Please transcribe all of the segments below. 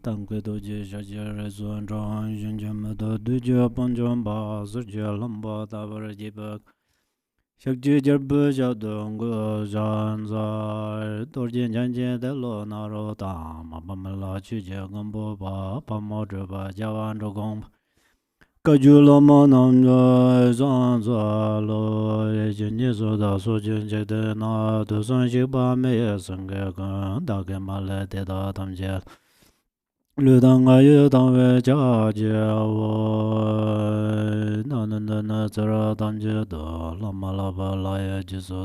Tangwe doji shajare zuan zhang yun jame do duje panchon ba sur je lamba tabar jibak shakji jarbu jadong go zhan zar dorjin janjin de lo na ro ta ma pa ma la chu je gombo ba pa mo zhe ba jawan zho gong ka ju lo mo nam zhe zhan za lo ye jin ni so da so jin je de na de san shi ba me ye seng ge gan da ge ma le de da tam je lu dang a yu dang wei jia jie wo na na na na zhe ra dang jie de la ma la ba la ye ji su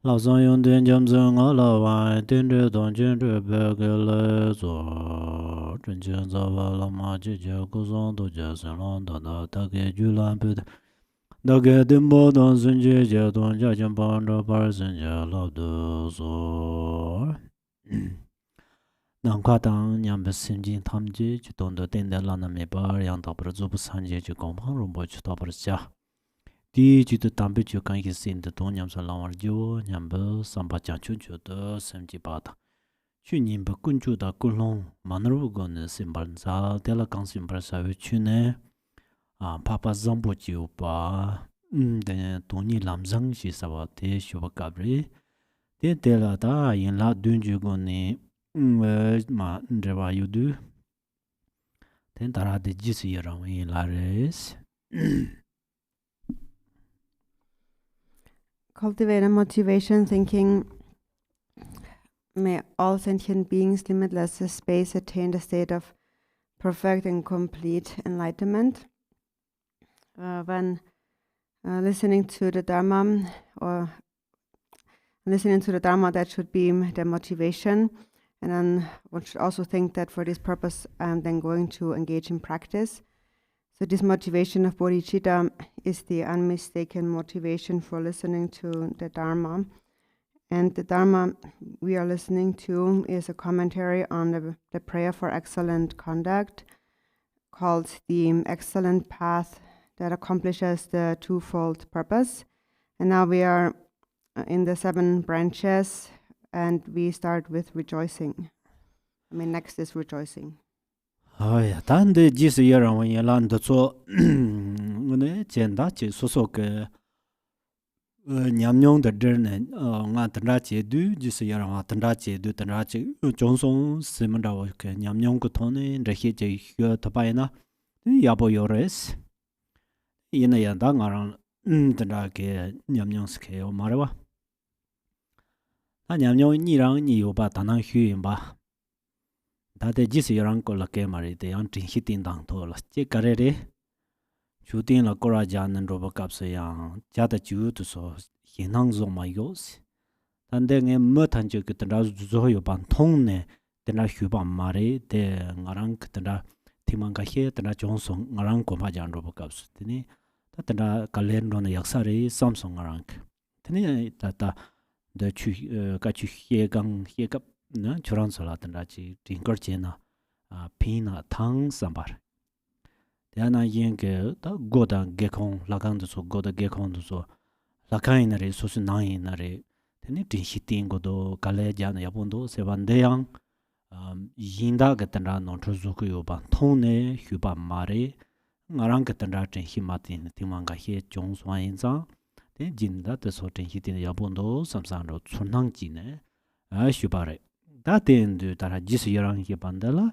lao san yong dian jiang zhen a la wan dian zhe dong jian zhe bei ge le zuo zhen jian za wa la ma ji jie gu song du jie sen lang da da da ge ju lan bei de da ge din bo dong sun jie jie dong jia jian bang zhe ba sen jie lao de zuo Nang kwa tang nyam be sim jing tam ji ju dong de den de la na me ba yang da bu zu bu san jie ju gong pang rong bo ju da bu jia di ju de dang be ju gang yi sin de dong nyam sa lang war ju nyam be sam ba jiang chu ju de sim ji ba da chu nin be gun ju da gu long man ru go ne sim ban za de la gang sim ba sa we chu ne pa pa zang bo ji ba de dong ni lam zang shi sa ba de shu ba ga ri de la da yin la dun ju go ne ma ndrewa yudu ten tara de jisu yarang yin la res Cultivate a motivation thinking, may all sentient beings, limitless space, attain the state of perfect and complete enlightenment. When listening to the Dharma, that should be the motivation. And then one should also think that for this purpose, I'm then going to engage in practice. So this motivation of bodhicitta is the unmistaken motivation for listening to the Dharma. And the Dharma we are listening to is a commentary on the prayer for excellent conduct, called the Excellent Path that accomplishes the twofold purpose. And now we are in the 7 branches, and we start with rejoicing. Next is rejoicing. tan de jisu yarang yin lan de zuo ne jian da ji su su ge nyam nyong de zhe ne nga tan da jie du jisu yarang tan da jie du tan da ji zhong song si men da wo ge nyam nyong ge tong ne zhe xie jie xue de bai na ya bo yo res yin ya da nga rang tan da ge nyam nyong se ke o ma re wa na nyam nyong ni rang ni yo ba dan nang xue yin ba da de jisu yarang ko la ke ma re de yang jin xi tin dang to la je ka re re chu tin la ko ra ja nan ro ba kap se yang ja da ju tu so yin nang zo ma yo si dan de nge mo tan je ke da zo yo ban tong ne de na xu ba ma re de nga rang ke da ti mang ka he de na jong song nga rang ko ma ja ro ba kap su de ni da da ka len ro na yak sa re samsung nga rang de ni da de chu ka chu he gang he kap na churan sala tan da chi tingkar che na pina thang sambar ya na yin ge da go da ge khong la gang du so go da ge khong du so la kai na re so su na yin na re teni tin hi ting go do ka le ja na ya bun do se ban de yang yin da ge tan da no chu zu ku yo ba thong ne hyu ba ma re nga rang ge tan da chen hi ma tin ti mang ga he jong swa yin za de jin da de so chen hi tin ya bun do sam sang ro chun nang ji ne hyu ba re da ten du da jisu yarang hi ban da la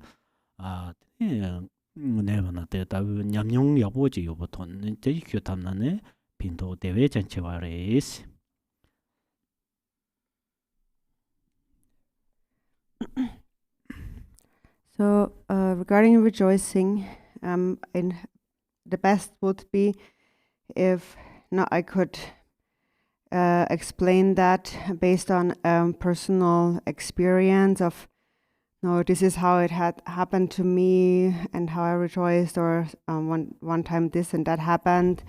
ne ba na te da nyam nyong ya bo ji yo bo ton ne te hyu tam na ne pin do de we chen che wa re si So regarding rejoicing, in the best would be if I could explain that based on personal experience of, this is how it had happened to me and how I rejoiced, or one time this and that happened.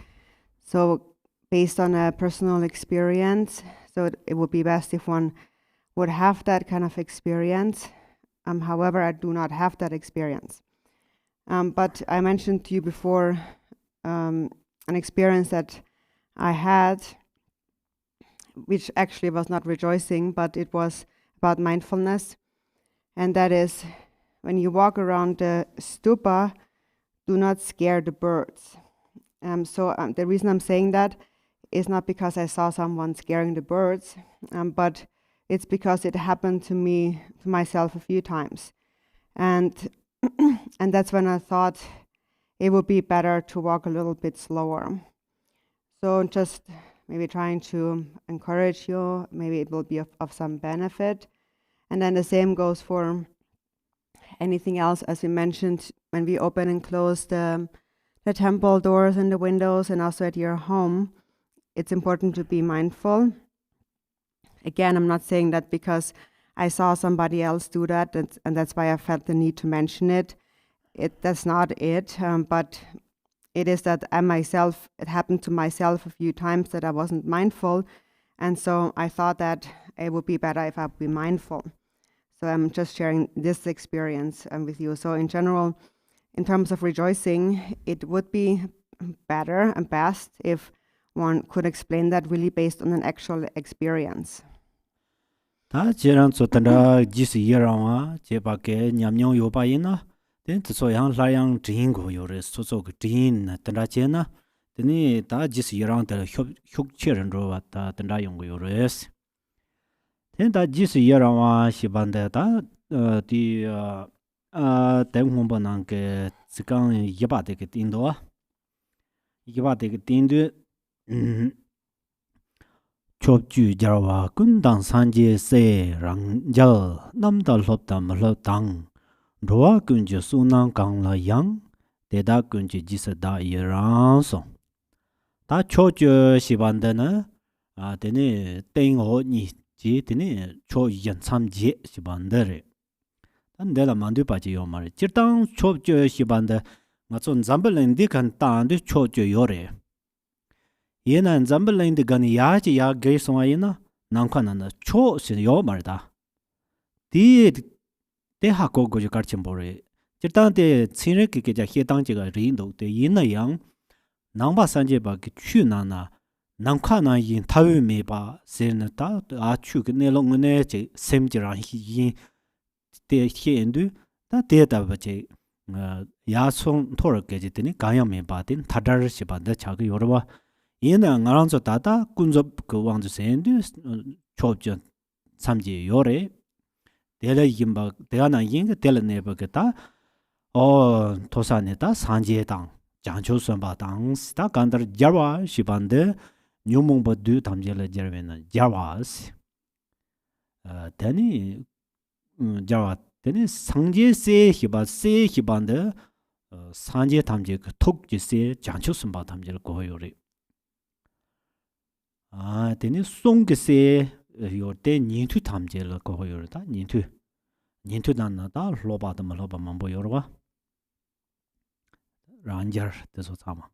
So based on a personal experience, so it would be best if one would have that kind of experience. However, I do not have that experience. But I mentioned to you before an experience that I had, which actually was not rejoicing, but it was about mindfulness. And that is when you walk around the stupa, do not scare the birds. The reason I'm saying that is not because I saw someone scaring the birds, but it's because it happened to myself a few times. And and that's when I thought it would be better to walk a little bit slower. So just maybe trying to encourage you, maybe it will be of some benefit. And then the same goes for anything else, as we mentioned, when we open and close the temple doors and the windows, and also at your home, it's important to be mindful. Again, I'm not saying that because I saw somebody else do that, and that's why I felt the need to mention it. That's not it, but it is that it happened to myself a few times that I wasn't mindful, and so I thought that it would be better if I'd be mindful. So I'm just sharing this experience with you. So in general, in terms of rejoicing, it would be better and best if one could explain that really based on an actual experience. 다 제랑 소탄다 지스 예랑와 제바케 냠뇽 요바이나 된 소양 라양 진고 요레 소소 그 진 탄다 제나 드니 다 지스 예랑다 흉체런로 왔다 탄다 용고 요레스 된다 지스 예랑와 시반데다 디 대홍번한 게 지강 예바데 게 띵도 예바데 게 띵도 좁주 자와 군당 산제 세 랑자 남다 롭다 멀당 로아 군지 수난 강라 양 대다 군지 지서다 이랑소 다 초저 시반데는 되네 땡오니 지 되네 초연 참지 시반데레 단데라 만두 빠지요 말 지당 초저 시반데 맞은 잠벌인디 간 땅데 초저 요레 예난 잠벌인데 간 야지 야 게송아이나 난칸나 초시 요 말다 디 대하고 고지 가르침 보레 지당데 친르게 자 해당지가 린도 데 인나양 남바 산제바 그 취나나 남카나 인 타위메바 세르나타 아추그 네롱네 제 셈지랑 히 대히엔두 다 대다바제 야송 토르게 지더니 가야메바딘 타다르시바데 자그 요르바 얘는 나랑서 다다 군접 그 왕주 센드 초전 삼지 요래 대래 임바 대하나 인가 대래네버게다 토사네다 산제당 장초선바당 스타 간더 자와 시반데 뉴몽버드 담젤레 저베나 자와스 데니 자와 데니 상제세 히바세 히반데 산제 담제 그 톡지세 장초선바 담젤 고요레 데니 송게세 요때 닌투 담젤 고요르다 닌투 단나다 로바다 말로바 만보 요르바 란저 데서 사마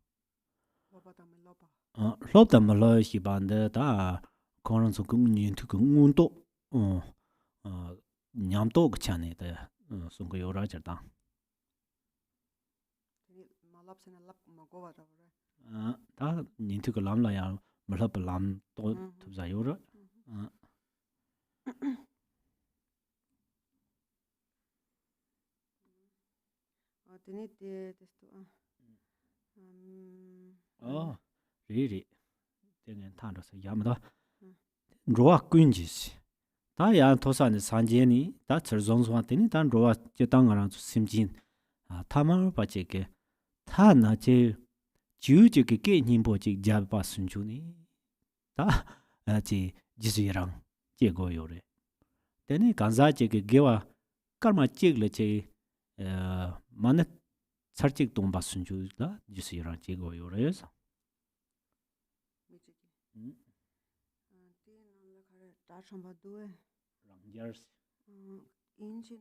롭다 말로 히반데 다 코런소 군닌투 군운도 냠도 그차네데 송고 요라저다 다 닌투 람라야 말로 람 또 투자 요라 리리 되는 탄도서 야마다 로아 군지시 다야 토산의 산제니 다 저종소한테니 단 로아 제당가랑 심진 타마를 바제게 타나제 주주게 게님보지 잡바 순주니 다 아지 지수이랑 제고요래 되니 간자제게 게와 까마 찍leche 만에 살직 동바 순주다 지수이랑 제고요래서 랑저스 인지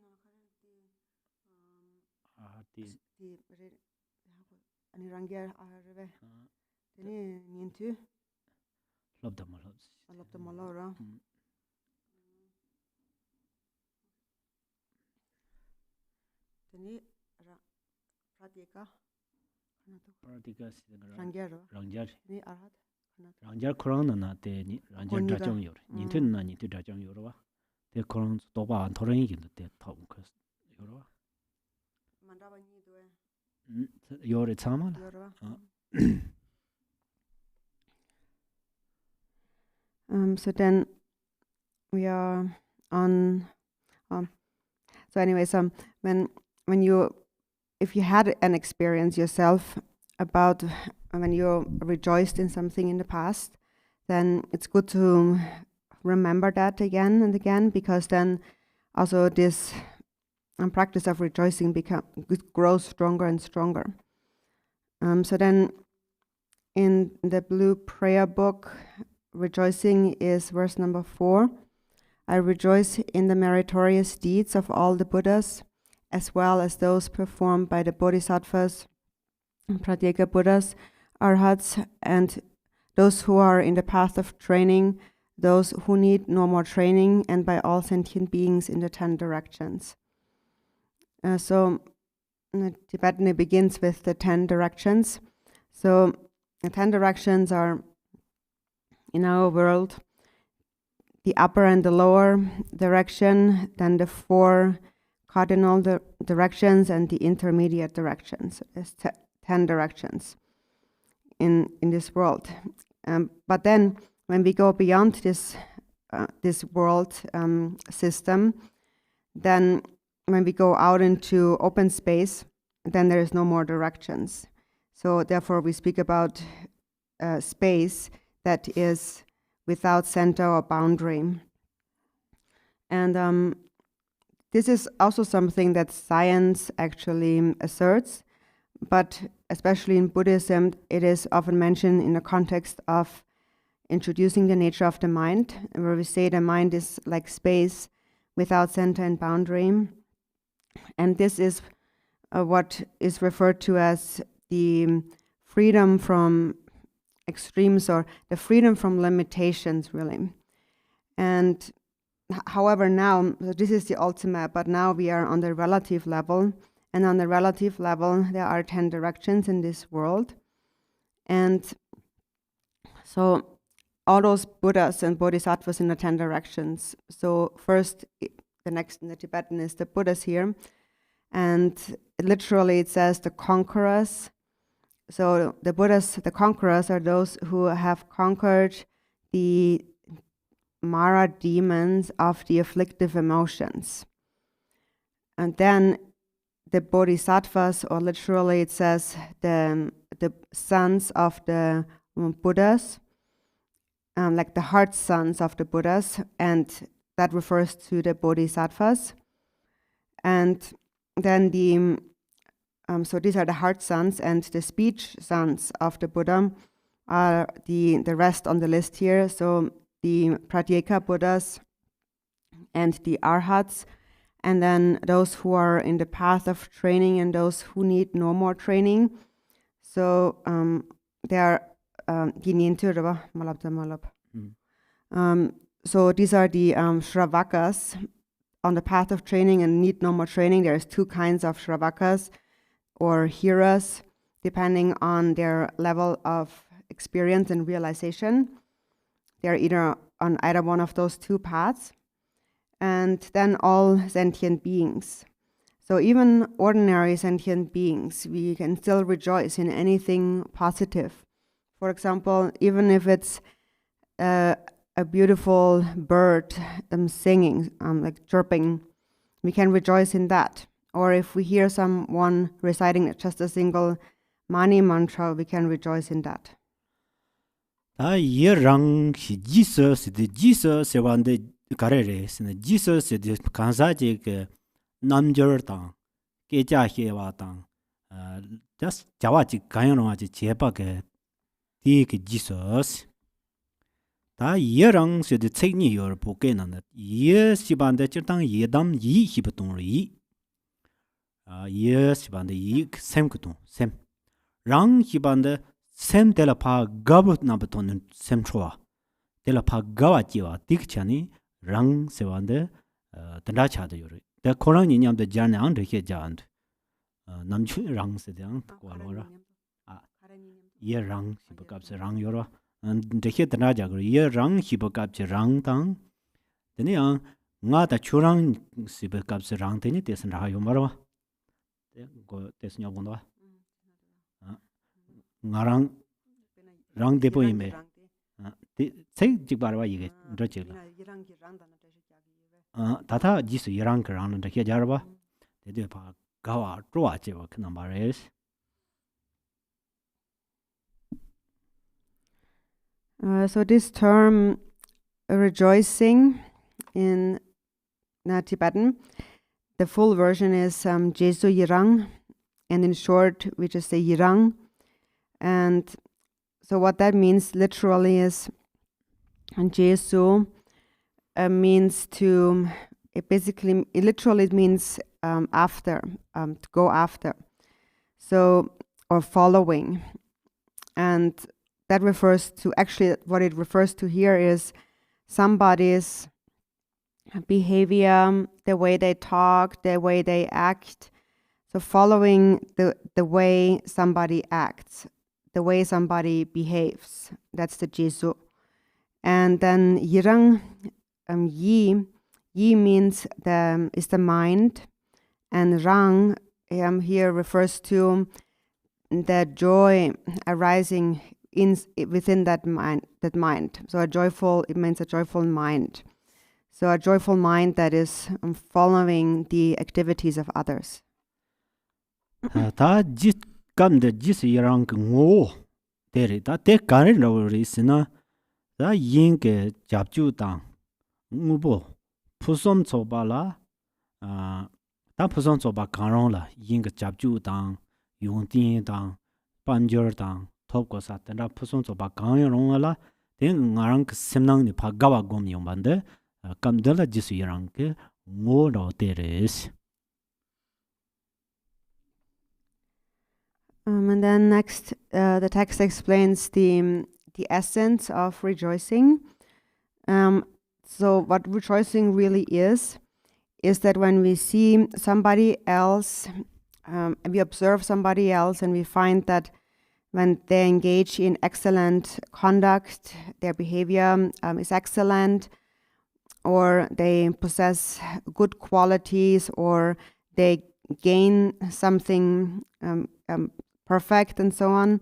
아니 랑게 아르베 데니 닌투 롭다 말로라 데니 프라티카 랑게로 니 아핫 랑자 코로나나 때니 랑자 자정요 닌텐나 니트 자정요로와 데 코론 도바 안토랭이긴데 데 타운커스 요로와 Yore tsama So then we are on. So anyways, when you, if you had an experience yourself about when you rejoiced in something in the past, then it's good to remember that again and again, because then also this practice of rejoicing grows stronger and stronger. So then in the blue prayer book, rejoicing is verse number 4. I rejoice in the meritorious deeds of all the Buddhas, as well as those performed by the Bodhisattvas, Pratyeka Buddhas, Arhats, and those who are in the path of training, those who need no more training, and by all sentient beings in the 10 directions. So Tibetan begins with the 10 directions. So the 10 directions are, in our world, the upper and the lower direction, then the 4 cardinal directions, and the intermediate directions. There's 10 directions in this world. But then when we go beyond this world system, then when we go out into open space, then there is no more directions. So therefore we speak about space that is without center or boundary. And this is also something that science actually asserts, but especially in Buddhism, it is often mentioned in the context of introducing the nature of the mind, where we say the mind is like space without center and boundary. And this is what is referred to as the freedom from extremes, or the freedom from limitations, really. And however, now, so this is the ultimate, but now we are on the relative level. And on the relative level, there are 10 directions in this world. And so all those Buddhas and Bodhisattvas in the 10 directions. So first, the next in the Tibetan is the Buddhas here. And literally it says the conquerors. So the Buddhas, the conquerors, are those who have conquered the Mara demons of the afflictive emotions. And then the Bodhisattvas, or literally it says the sons of the Buddhas, like the heart sons of the Buddhas, and that refers to the Bodhisattvas. And then so these are the heart sons, and the speech sons of the Buddha are the rest on the list here. So the Pratyeka Buddhas and the Arhats, and then those who are in the path of training and those who need no more training. So they are so these are the Shravakas on the path of training and need no more training. There's 2 kinds of Shravakas or hearers, depending on their level of experience and realization. They're either on either one of those 2 paths. And then all sentient beings. So even ordinary sentient beings, we can still rejoice in anything positive. For example, even if it's a beautiful bird singing, like chirping, we can rejoice in that. Or if we hear someone reciting just a single Mani mantra, we can rejoice in that. Jesus Jesus kansaji ke namjor tang kecha hewa tang just jawaji kayanwa ji jeba ke ti ke Jesus ta yerang se de tsegni yor poke nan ye sibande chirtang yedam yi hibtung yi ye sibande yi sem kutung sem rang hibande sem de la pa gabut na beton sem choa de la pa gawa jiwa dikchani rang sewande tanda chade yore de korang ni nyam de jan ang de he jan namchu rang se dang kwalora ye rang hibakap se rang yoro de he tanda ja gro ye rang hibakap se rang tang de ne nga da churang hibakap se rang de ni de san ra yo maro go tesnya bunda ngarang rang depo ime sei jigbarwa yige drachila tata jisu yarang karang da kya jarba de pa gawa twa che ba number is so this term rejoicing in Tibetan, the full version is Jesu Yirang, and in short we just say Yirang. And so what that means literally is Jesu means to, it literally means after, to go after, so, or following. And that refers to, actually what it refers to here is somebody's behavior, the way they talk, the way they act. So following the way somebody acts, the way somebody behaves. That's the Jesu. And then Yirang, Yi means is the mind, and Rang here refers to the joy arising within that mind. So it means a joyful mind. So a joyful mind that is following the activities of others. Ta jit kam de jis yarang ngo tere ta te karin ro risina ta yin ke japju tang ngubo pusom choba la ta pusom choba karong la yin ke japju tang yung tin tang panjor tang top ko sa ta pusom choba kang rong la den ngarang semnang ni pha gawa gom yong bande kam de la jis yarang ke ngo ro tere is. And then next, the text explains the essence of rejoicing. So what rejoicing really is that when we see somebody else, and we observe somebody else, and we find that when they engage in excellent conduct, their behavior is excellent, or they possess good qualities, or they gain something perfect and so on,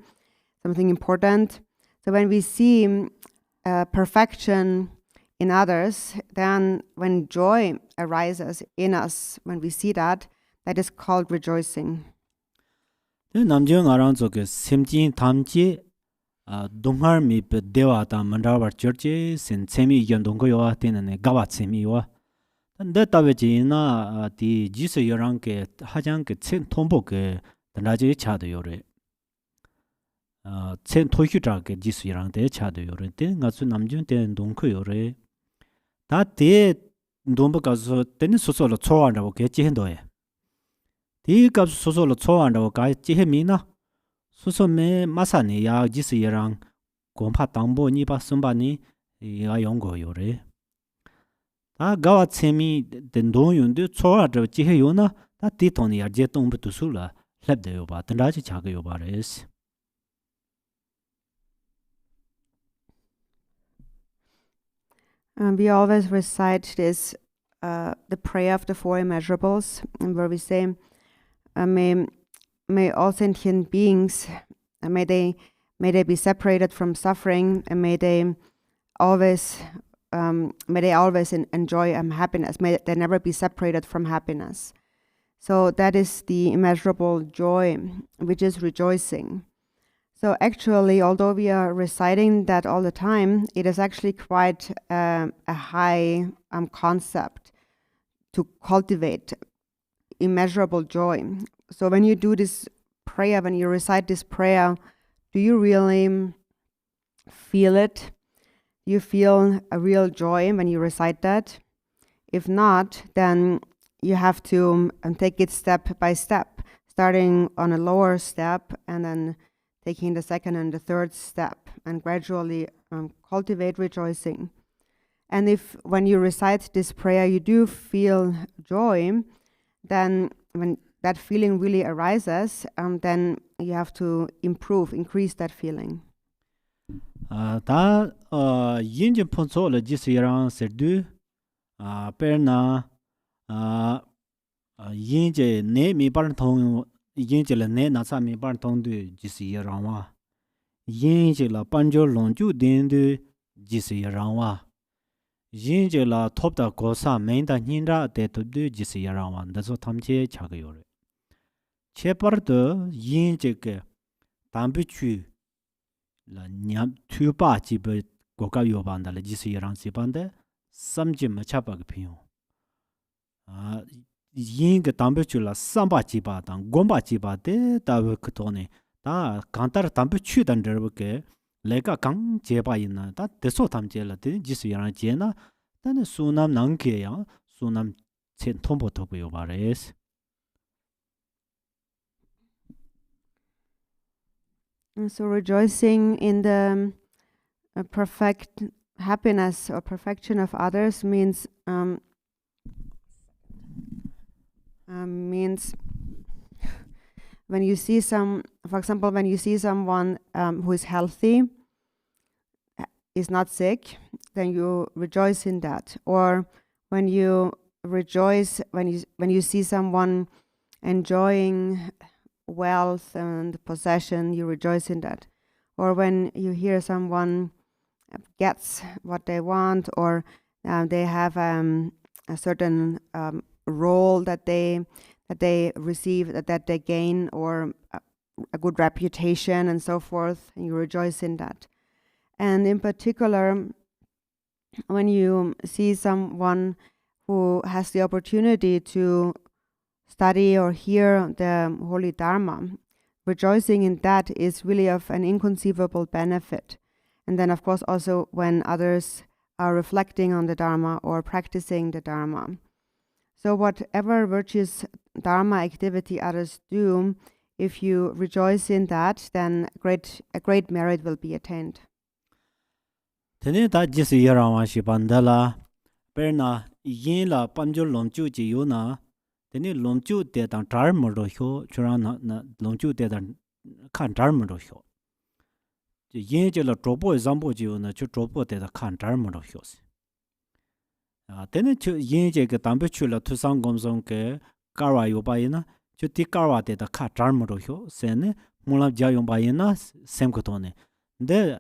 something important. So when we see perfection in others, then when joy arises in us, when we see that is called rejoicing. 남정 아랑조게 semjin tamji donghar mi pe dewa ta mandawar churche sen chemi yon dongko yo tenane gawa chemi yo nda tawe ji na di jisu yorang ke hajang ke chen tombo ke danaje chado yore chen tohyu tra ke jisu yorang de chado yore de ngasu namjun de dongko yore ta de dombo ka so ten soso lo chowa ra ke jehen doye di ka soso lo chowa ra ka jehen mi na soso me masani ya jisu yorang gompa tangbo ni ba sumba ni ya yonggo yore 다 가와 체미 된동윤데 초아저 지해요나 다 디톤이 야제 동부터 술라 랩데요 봐 던라지 작아요 바레스 We always recite this the prayer of the four immeasurables, where we say may all sentient beings may they be separated from suffering, and may they always enjoy happiness. May they never be separated from happiness. So that is the immeasurable joy, which is rejoicing. So actually, although we are reciting that all the time, it is actually quite a high concept to cultivate immeasurable joy. So when you do this prayer, when you recite this prayer, do you really feel it? You feel a real joy when you recite that? If not, then you have to take it step by step, starting on a lower step and then taking the second and the third step, and gradually cultivate rejoicing. And if when you recite this prayer you do feel joy, then when that feeling really arises, then you have to increase that feeling. 다 yinjin ponso le jisirang serdu perna yin je ne mi par thong yin je la ne na sa mi par thong de ji si ya rang wa yin je la pan jo long ju den de ji si ya rang wa yin je la top da go sa men da nin ra de tu de ji si ya rang wa da so tham che cha ge yo re che par de yin je ge dam bu chu la nyam tu ba ji be go ka yo ban da la ji si ya rang si ban de sam ji ma cha ba ge pin yo yin ge dam bu chu la sam ba ji ba dang gom ba ji ba de da we ke to ne 다 간tar 담부 취단 저렇게 내가 강 제바 있나 다 대소 담제라 되 지수야랑 제나 다는 수남 남게야 수남 첸 톰보터 고요 말레스 And so rejoicing in the perfect happiness or perfection of others means when you see for example, when you see someone who is healthy, is not sick, then you rejoice in that. Or when you rejoice when you see someone enjoying wealth and possession, you rejoice in that. Or when you hear someone gets what they want, or they have a certain role that they receive, that they gain, or a good reputation and so forth, and you rejoice in that. And in particular, when you see someone who has the opportunity to study or hear the Holy Dharma, rejoicing in that is really of an inconceivable benefit. And then, of course, also when others are reflecting on the Dharma or practicing the Dharma. So whatever virtuous Dharma activity others do, if you rejoice in that, then a great merit will be attained. Tene da jisi yarawa shi bandala perna yin la pamjo lomchu ji yo na tene lomchu de dang dar mo ro hyo chura na lomchu de dang kan dar mo ro hyo yin je la drobo zambo ji yo na chu drobo de da kan dar mo ro hyo tene chu yin je ge dambe chu la tu sang gom song ke karwa yo ba yin na chu ti karwa de da ka dar mo ro hyo se ne mo la ja yo ba yin na sem ko to ne de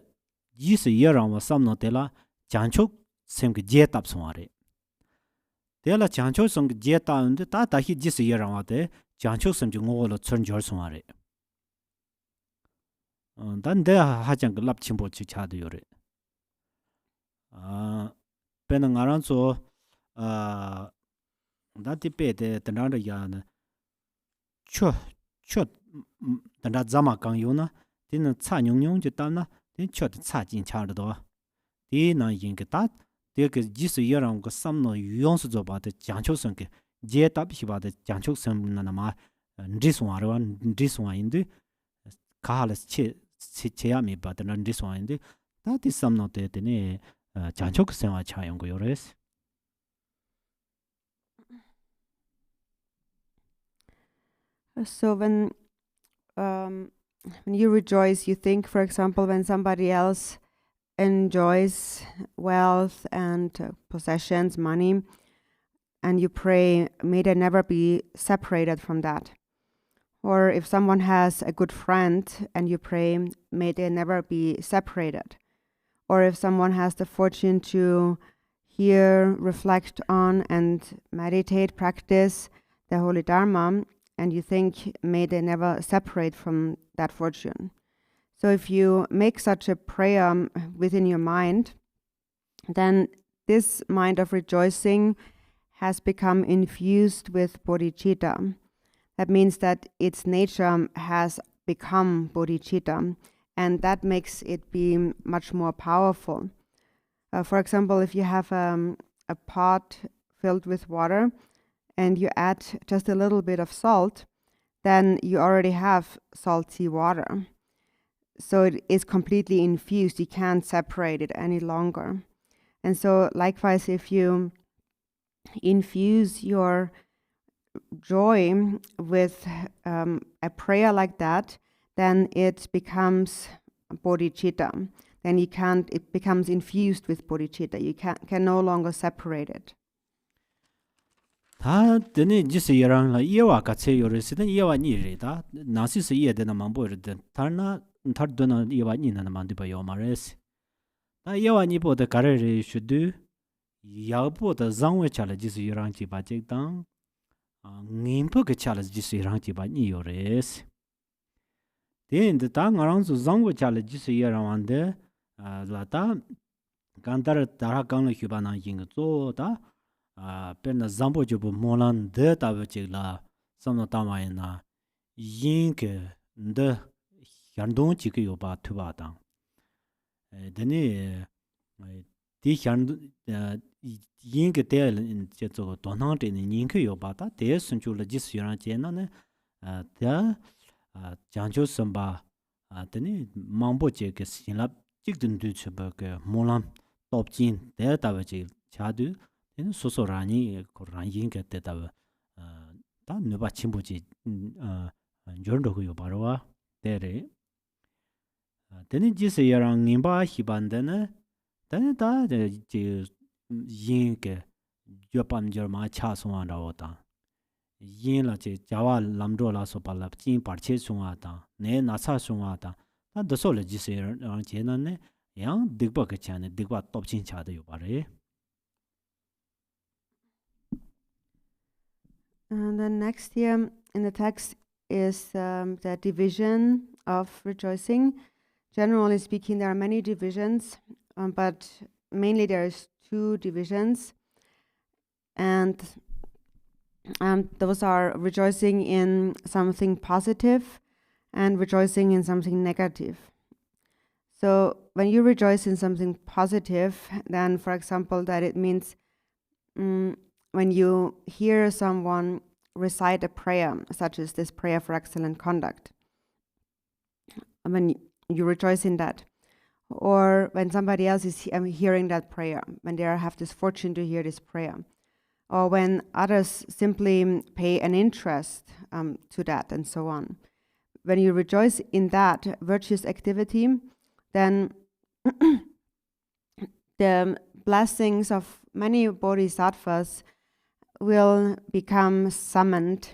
jisi yerang wa samno tela janchok sem ge je tap songare tela janchok song ge je ta und ta ta hi jisi yerang wa de janchok sem ju ngo lo chon jor songare dan de ha jang ge lap chimbo chi cha de yore pen ngaran so da ti pe de dan da ya na cho dan da zama gang yu na din cha nyong nyong je ta na den chot cha jin cha de do di na yin ge da de ge ji su ye rang ge sam no yong su zo ba de jiang chou seng ge jie da bi ba de jiang chou seng na ma ndi su wa ro ndi su wa yin de ka ha che ya mi ba de ndi su wa yin de da di sam no de ne jiang chou seng wa cha yong ge yo res. So when you rejoice, you think, for example, when somebody else enjoys wealth and possessions, money, and you pray, may they never be separated from that. Or if someone has a good friend and you pray, may they never be separated. Or if someone has the fortune to hear, reflect on, and meditate, practice the Holy Dharma, and you think, may they never separate from that fortune. So if you make such a prayer within your mind, then this mind of rejoicing has become infused with bodhicitta. That means that its nature has become bodhicitta, and that makes it be much more powerful. For example, if you have a pot filled with water, and you add just a little bit of salt, then you already have salty water. So it is completely infused. You can't separate it any longer. And so likewise, if you infuse your joy with a prayer like that, then it becomes bodhicitta. Then it becomes infused with bodhicitta. You can no longer separate it. 다 되네 지스 여랑 라 이와 같이 요르시든 이와 니리다 나시스 이에데나 만보르든 타나 타르드나 이와 니나 만디바 요마레스 다 이와 니보다 가르리 슈드 야보다 장외 차라 지스 여랑 지 바직당 님포 그 차라 지스 여랑 지 바니 요레스 데인데 당 아랑스 장외 차라 지스 여랑 안데 라타 간다르 다라 강르 휴바나 잉조다 pena zambo jobo molan de tabe chigla samno tamayna yin ke de hyandong chi ke yoba thuba dang deni di hyand yin ke de che zo donang de yin ke yoba ta de sun chu le jis yuran che na ne da jangjo samba deni mambo che ke sinlap chig dun du che ba ke molan top jin de tabe chi chadu 소소라니 고라인 게때다 다 누바 침부지 저런도 바로와 데레 데니 지세야랑 님바 히반데네 데다 지 인게 요밤저마 차송한다고다 인라 제 자와 람도라 소발라 진 파체 송하다 네 나사 송하다 다 더솔 지세야랑 제나네 양 딕바 그차네 딕바 톱친 차도 요바레 And then next here in the text is the division of rejoicing. Generally speaking, there are many divisions, but mainly there's 2 divisions. And those are rejoicing in something positive and rejoicing in something negative. So when you rejoice in something positive, then for example, that it means when you hear someone recite a prayer, such as this prayer for excellent conduct, when you rejoice in that, or when somebody else is hearing that prayer, when they have this fortune to hear this prayer, or when others simply pay an interest to that, and so on. When you rejoice in that virtuous activity, then the blessings of many bodhisattvas will become summoned,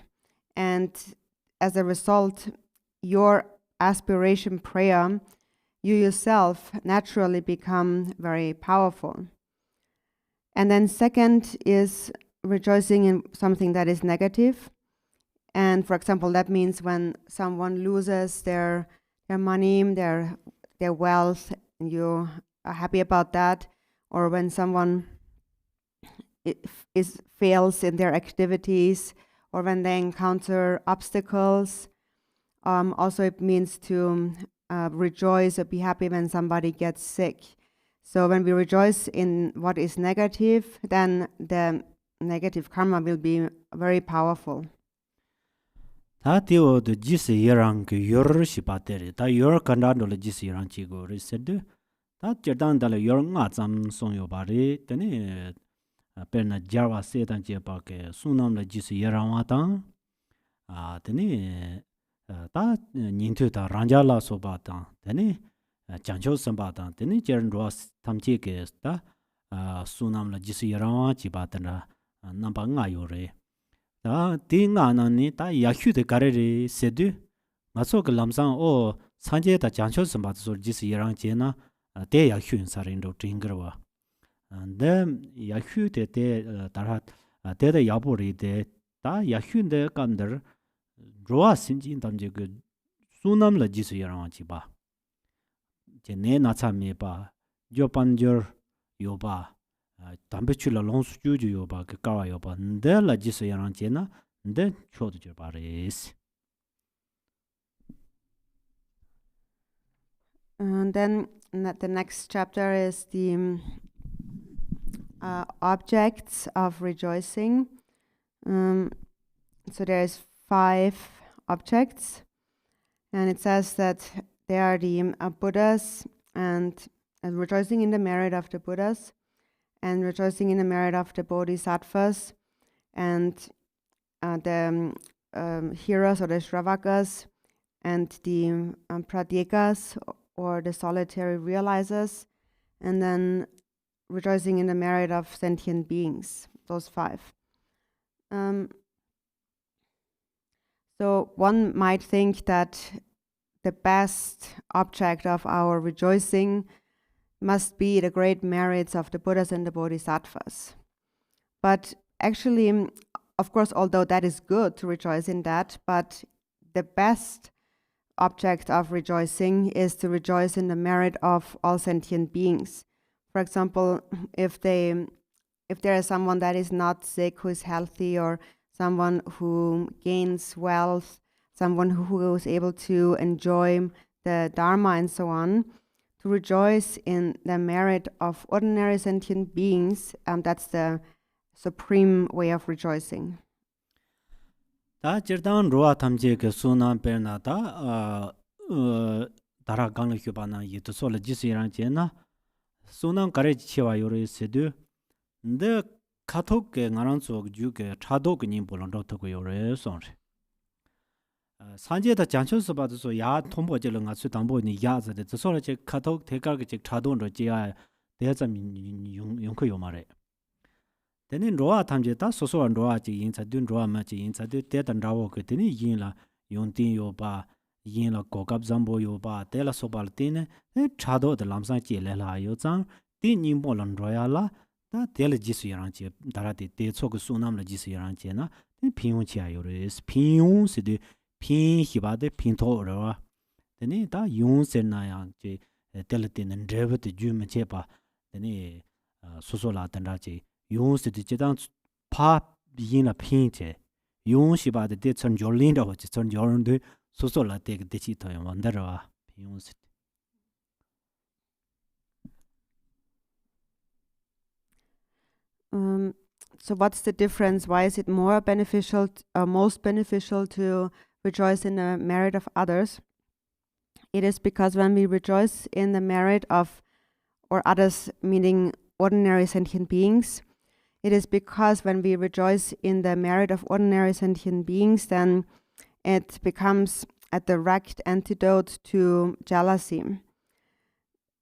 and as a result, your aspiration prayer, you yourself naturally become very powerful. And then second is rejoicing in something that is negative. And for example, that means when someone loses their money, their wealth, and you are happy about that, or when someone fails in their activities, or when they encounter obstacles. Also, it means to rejoice or be happy when somebody gets sick. So when we rejoice in what is negative, then the negative karma will be very powerful. 다 티오도 지스 예랑 그 요르 시바테리 다 요르 간다노르 지스 예랑 치고 리세드 다 쩌단달 요르가 잠 송요 바리 테니 페나 자와 세단 제바케 수남라 지스 예랑 와타 테니 다 닌투다 란자라 소바타 테니 장초 선바타 테니 제르로 탐치케 다 수남라 지스 예랑 지바타나 남방아 요레 다 딩아나니 다 야휴데 가레리 세드 마소그 람상 오 산제다 장초 선바도 지스 예랑 제나 대 야휴인 사린도 딩그와 데 야휴데 데 다라 데데 야보리데 다 야휴인데 간더 로아 신진 담제 그 수남라 지스 예랑 지바 제네 나차메바 조판저 요바 담배출라 롱수주주 요바 그 까와 요바 ndela jiso yaran chena nde chodu jo baris. And then the next chapter is the objects of rejoicing. So there's 5 objects, and it says that they are the Buddhas, and rejoicing in the merit of the Buddhas, and rejoicing in the merit of the bodhisattvas, and the heroes or the shravakas, and the pradyekas or the solitary realizers, and then rejoicing in the merit of sentient beings, those 5. So one might think that the best object of our rejoicing must be the great merits of the Buddhas and the Bodhisattvas. But actually, of course, although that is good to rejoice in that, but the best object of rejoicing is to rejoice in the merit of all sentient beings. For example, if there is someone that is not sick, who is healthy, or someone who gains wealth, someone who is able to enjoy the Dharma and so on, to rejoice in the merit of ordinary sentient beings, that's the supreme way of rejoicing. 다 jirdan roa thamje ke suna perna ta dara gang le hyobana yitu so le jisiran chena suna kare chiwa yore sedu nde kathok ke ngarang so ju ke chado ke nim bolon ro to yore son sanje da jancho so ba so ya thombo je le nga su dangbo ni ya za de so le che kathok thekar ke che chado ro je ya de za yung ko yo mare Tene roa tamje ta soso an roa chi yin cha dun roa ma chi yin cha de te tan rawo ke tene yin la yon tin yo ba yin la ko kap zambo yo ba te la so bal tene cha do de lam sa chi le la yo zang tin yin bo lan roya la ta te le ji su yang chi da ra de te cho ko su nam la ji su yang chi na te pin yong chi ya yo re pin yong se de pin hi ba de pin to ro tene ta yong se na yang chi te le tin en drev de ju ma che ba tene soso la tan ra chi yung si di jidang pa yin la ping che yung si ba de chon jolin da ho chon jolin de so so la de de chi to yon da ra yung si So what's the difference? Why is it more beneficial, most beneficial to rejoice in the merit of others? It is because when we rejoice in the merit of, or others meaning ordinary sentient beings, it is because when we rejoice in the merit of ordinary sentient beings, then it becomes a direct antidote to jealousy.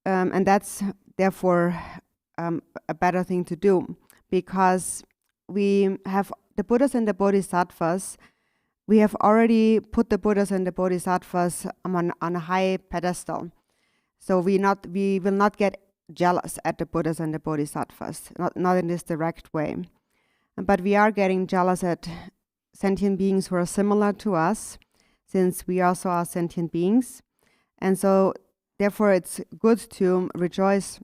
And that's therefore a better thing to do, because we have the Buddhas and the Bodhisattvas. We have already put the Buddhas and the Bodhisattvas on a high pedestal. So we will not get jealous at the Buddhas and the Bodhisattvas, not in this direct way. But we are getting jealous at sentient beings who are similar to us, since we also are sentient beings. And so therefore it's good to rejoice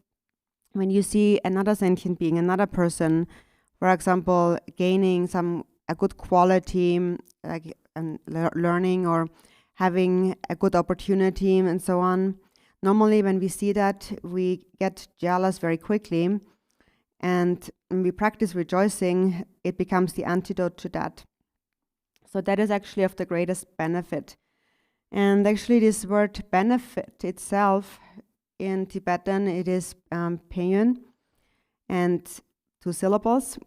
when you see another sentient being, another person, for example, gaining a good quality, like learning or having a good opportunity and so on. Normally, when we see that, we get jealous very quickly, and when we practice rejoicing, it becomes the antidote to that. So that is actually of the greatest benefit. And actually, this word benefit itself, in Tibetan, it is Peiyun, and 2 syllables.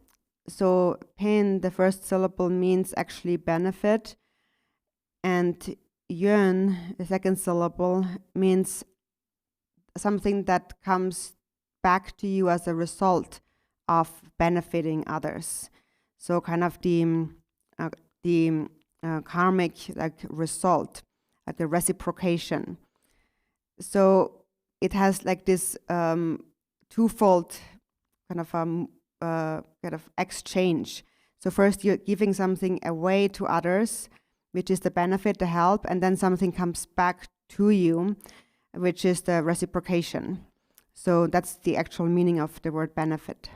So Peiyun, the first syllable, means actually benefit, and Yun, the second syllable, means something that comes back to you as a result of benefiting others. So kind of the karmic result, like the reciprocation. So it has like this twofold kind of exchange. So first you're giving something away to others, which is the benefit, the help, and then something comes back to you, which is the reciprocation. So that's the actual meaning of the word benefit.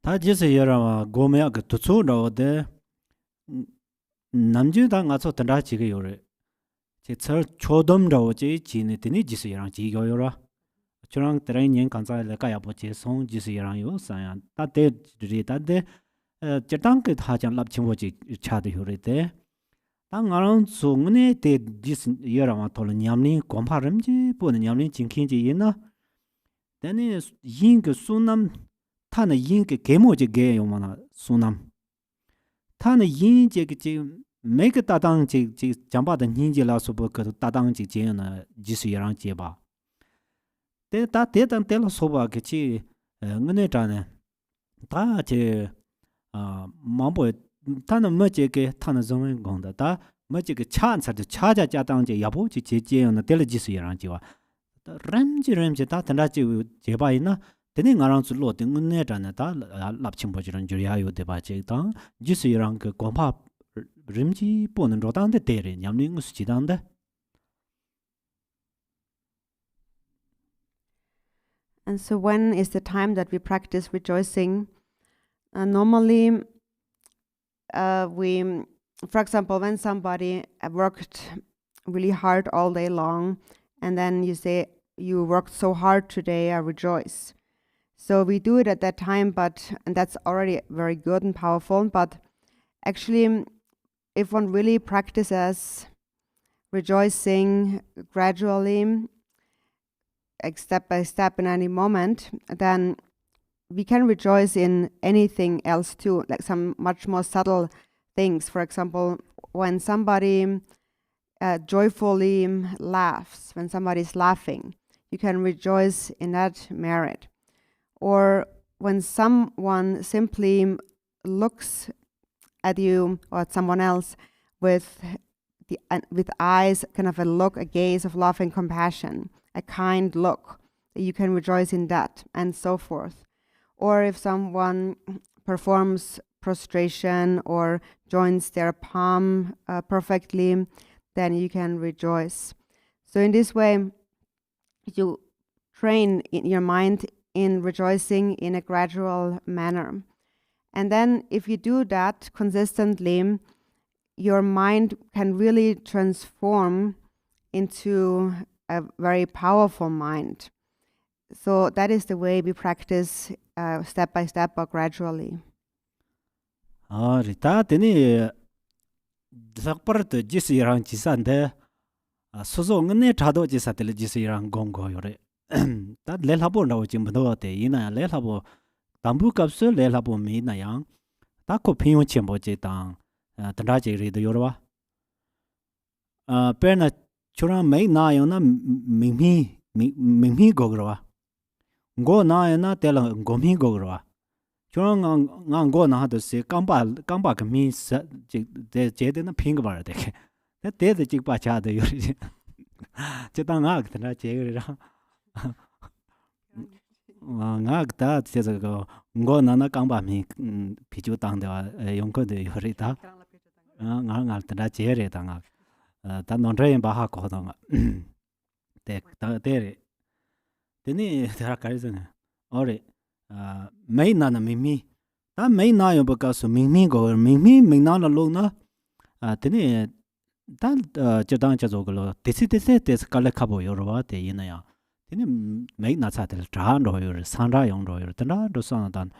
Ta jise yara gomya ge tutsu ro de namju da nga so tanda chi ge yore che char chodom ro je ji ne tini jise yara ji go yora churang trai nyen kan sa le ka ya bo che song jise yara yo sa ya ta de ri ta de chetang ke tha jang lap chim bo ji cha de yore de ta ngarang su ngene de jise yara ma tol nyamni gompa ram ji bo nyamni jingkin ji yin na dene yin ge sunam 타는 인게 개모지 개요마나 수남 타는 인제게 지금每个搭档这讲把的인제 라서不个搭档这这呢就是让接吧但他得当得了说吧个去我那站呢他这 mambo tana maje ke tana zongwen gongda da maje ke chan sa de cha ja ja dang je yabo ji je je na de le ji su yang ji wa ram ji da tanda ji je ba ina de ni ngarang zu lo de ne zhan da lap chim bo ji ran ju ya yu de ba je dang ji su yang ke gong pa rim ji bo nen ro dang de de re nyam ning su ji dang de. And so when is the time that we practice rejoicing? Normally, we, for example, when somebody worked really hard all day long, and then you say, you worked so hard today, I rejoice. So we do it at that time, and that's already very good and powerful, but actually, if one really practices rejoicing gradually, like step by step in any moment, then we can rejoice in anything else too, like some much more subtle things. For example, when somebody joyfully laughs, when somebody's laughing, you can rejoice in that merit. Or when someone simply looks at you or at someone else with eyes, kind of a gaze of love and compassion, a kind look, you can rejoice in that, and so forth. Or if someone performs prostration or joins their palm perfectly, then you can rejoice. So in this way, you train in your mind in rejoicing in a gradual manner. And then if you do that consistently, your mind can really transform into a very powerful mind. So that is the way we practice step by step or gradually. Rita teni zakpar de jisi yang jisan de sozo ngene chado jisa de jisi yang gonggo yore. Ta le labo na jim do de ina le labo tambu kapsu le labo mi na yang ta ko phin chen bo je tang tanda je ri de yorwa. Pe na chura mai na yo na mingmi gogro go na na de la gomi gogro. Chura ngang go na de se kamba ka mi je de na ping ba de ke. De jig ba cha de yori. Je tang ak tanda je ri ra. Ngak ta je ze go go na na kamba mi pi ju tang de yong ko de yori ta. Ngal tanda je re tang ak. Ta non re ba ha ko dong. De re. De ni ta ka ri ne. Ore mai na na mi. Ta mai na yo ba ka so mi go mi na la lo na. De ni ta je dang je zo go lo. De ka le ka bo yo ro ba de yin na ya. De ni mai na cha de zha ro yo san ra yong ro yo. De na ro san dan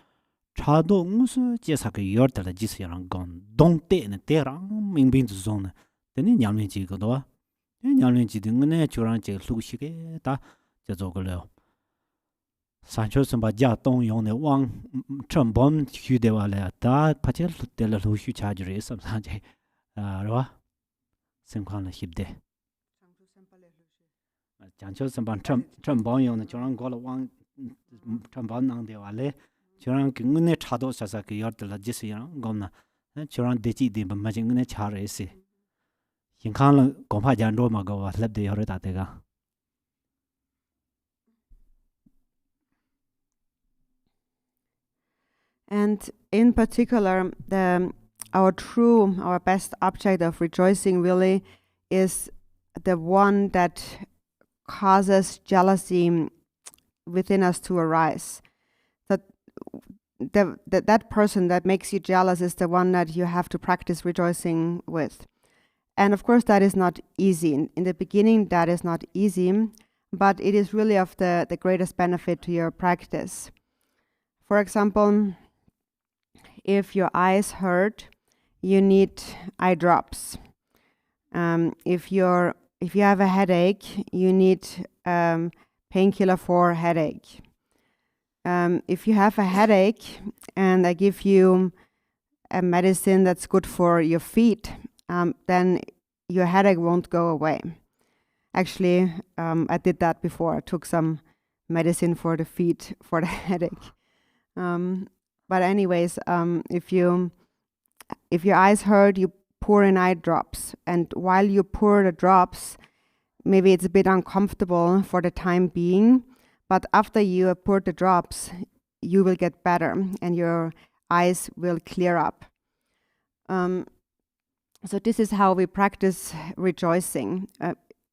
cha do ngu su je sa ke yor de la ji su yang gong dong de ne de rang ming bin zu zong ne. Teni nyamlin chi go do. Nyamlin chi ding ne churan che lu shi ge ta je zo go le. San chu san ba ja dong yong ne wang chen bom xu de wa le ta pa che de la lu xu cha ji re sam san je. Ro. Sen kwan le hib de. Jang chu san ba chen bom yong ne churan go le wang chen bom nang de wa le. Churan ge ne cha do sa sa ge yor de la ji si yang gom na. Churan de ji de ba ma jing ne cha re si. And in particular, our best object of rejoicing really is the one that causes jealousy within us to arise. That person that makes you jealous is the one that you have to practice rejoicing with. And of course, that is not easy. In the beginning, that is not easy, but it is really of the greatest benefit to your practice. For example, if your eyes hurt, you need eye drops. If you have a headache, you need painkiller for headache. If you have a headache and I give you a medicine that's good for your feet, then your headache won't go away. Actually, I did that before. I took some medicine for the feet for the headache. But But anyways, if your eyes hurt, you pour in eye drops, and while you pour the drops, maybe it's a bit uncomfortable for the time being, but after you have poured the drops, you will get better and your eyes will clear up. So this is how we practice rejoicing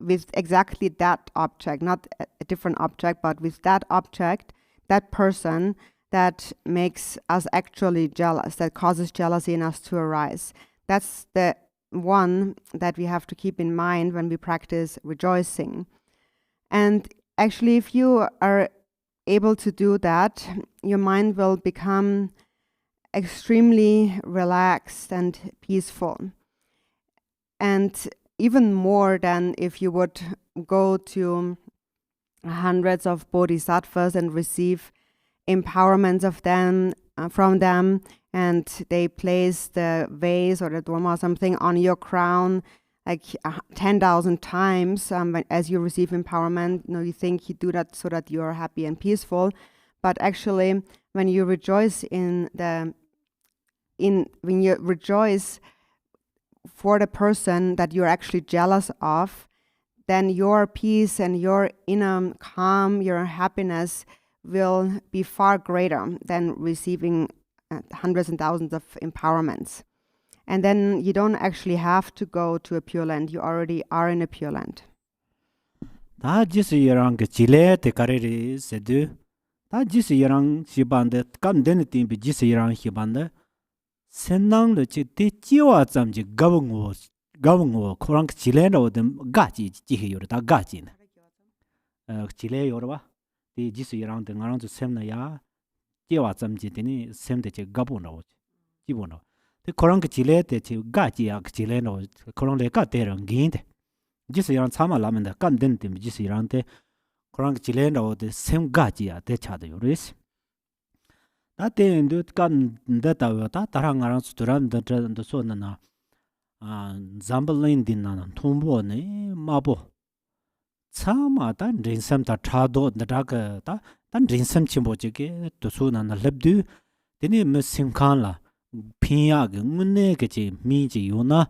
with exactly that object, not a different object, but with that object, that person that makes us actually jealous, that causes jealousy in us to arise. That's the one that we have to keep in mind when we practice rejoicing. And actually, if you are able to do that, your mind will become extremely relaxed and peaceful. And even more than if you would go to hundreds of bodhisattvas and receive empowerments of them from them, and they place the vase or the dharma or something on your crown like 10,000 times as you receive empowerment. You think you do that so that you are happy and peaceful, but actually when you rejoice when you rejoice for the person that you're actually jealous of, then your peace and your inner calm, your happiness will be far greater than receiving hundreds and thousands of empowerments. And then you don't actually have to go to a Pure Land. You already are in a Pure Land. Da jis yarang chile te karere sedu. Da jis yarang shibande kam den tin bi jis yarang shibande. Senang le chi te jiwa zam ji gawng wo korang chile ro de ga ji ji yor da ga ji ne. Chile yor ba. Di jis yarang de ngarang zu sem na ya. Jiwa zam ji de ni sem de chi gabu no ji bo no. The korang chile te chi ga ji ya chile no korang le ka te rang gin de. Jis yarang chama la men da kam den tim jis yarang te korang chile no de sem ga ji ya de cha de yor is. Da te ndu kan da ta wa ta tarang arang su turam da da so na na zambalin din na thumbo ne ma bo chama ta rinsam ta thado da da ka ta tan rinsam chimbo che ke to su na na labdu deni me simkan la pinya ge ngne ge chi mi ji yu na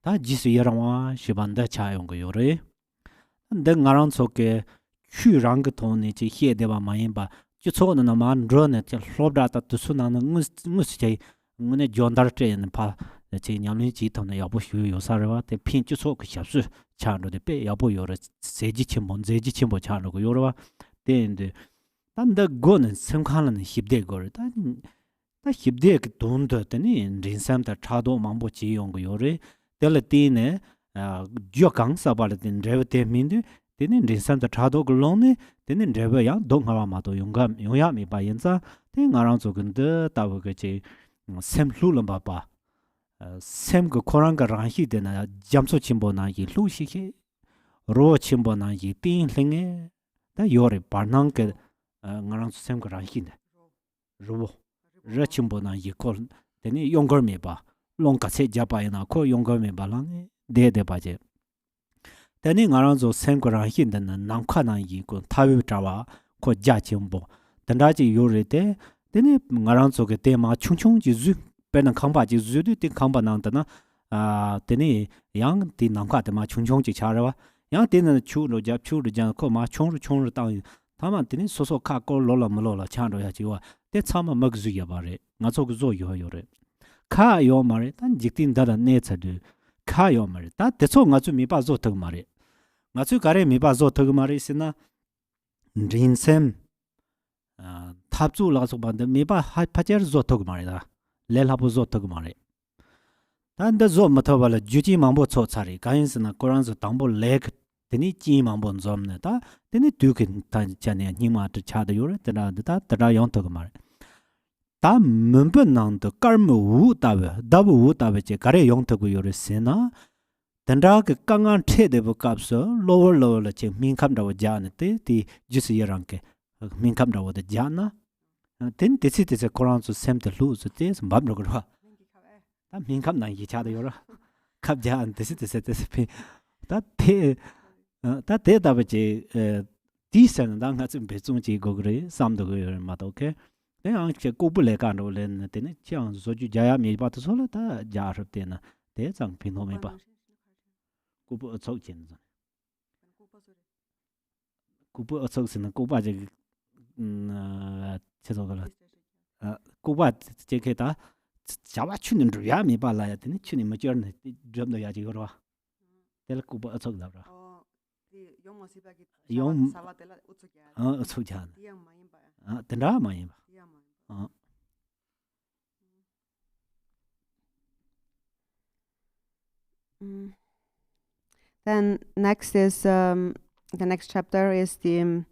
ta jis yarwa shibanda cha yong go yore da ngarang so ke chu rang ge ton ni chi he de ba ma yin ba ju so na ma ro ne che lob da ta to su na ngus che ngne jon dar che ne pa che nyam ni ji ton ne ya bo shu yo sa ra te pin ju so ke sha su cha ro de pe ya bo yo re se ji chim bon ze ji chim bo cha ro go yo ba de de dan da gon simkan la hib de go da 다 힙데 그 돈도 되니 린삼다 차도 망보 지용 거 요래 델티네 쥐강 사발된 레베테 민데 되니 린삼다 차도 글롱네 되니 레베야 동하마도 용감 용야미 바연자 땡아랑 조근데 따버게지 샘룰름 바바 샘고 코랑가 라히 되나 잠소 침보나 이 루시히 로 침보나 이 띵링에 다 요래 바낭게 nga랑 샘고 라히네 로 rachimbo na yikol teni yongor me ba longka se japa na ko yongor me ba lang de ba je teni ngarang zo sengko ra hin den nang kha na yi ko thawi tawa ko ja chimbo tanda ji yore te teni ngarang zo ge te ma chung ji zu pe na khang ba ji zu de te khang ba nang da na teni yang ti nang kha de ma chung ji cha ra wa yang te na chu lo ja ko ma chung ru tang taman teni so so kha ko lo la mo lo la cha ro ya ji wa te chama magzu ya bare nga chok zo yo re kha yo mare tan jiktin da ne chadu kha yo mare ta te so nga chu mi ba zo tag mare nga chu gare mi ba zo tag mare sina rinsem thap chu la so ban de mi ba ha phajer zo tag mare da lel ha bu zo tag mare tan da zo ma tha bala juji mambo cho chari kain sina koran zo tangbo lek teni chi mambo zom ne ta teni dukin tan chane ni ma ta cha da yo re ta yong tag mare ta mumpen nang de karma wu ta wu ta che kare yong tag yo re sena tanda ke kangan the de bu kap so lower la che min kham da wa ja ne te ti jis yarang ke min kham da wa de ja na ten te si te se koran so sem te lu so te sam bam ro ta min kham na yi cha da yo ra kap ja an te si te se pe ta te da ba che di san da nga zum be zum ji go gre sam do go yo ma do ke 대양 제 고불에 간로는 되네 장 소주 자야 미바도 솔다 자르때나 대장 빈호메 봐 고부 어쩌진 고부 어쩌스는 고바제 제도들 고바 제게다 자와 추는 주야 미발라야 되네 추니 뭐저는 좀더 야지 그러와 될 고부 어쩌다라 용 어쩌잖아 된다 많이 봐 Then next is the next chapter is the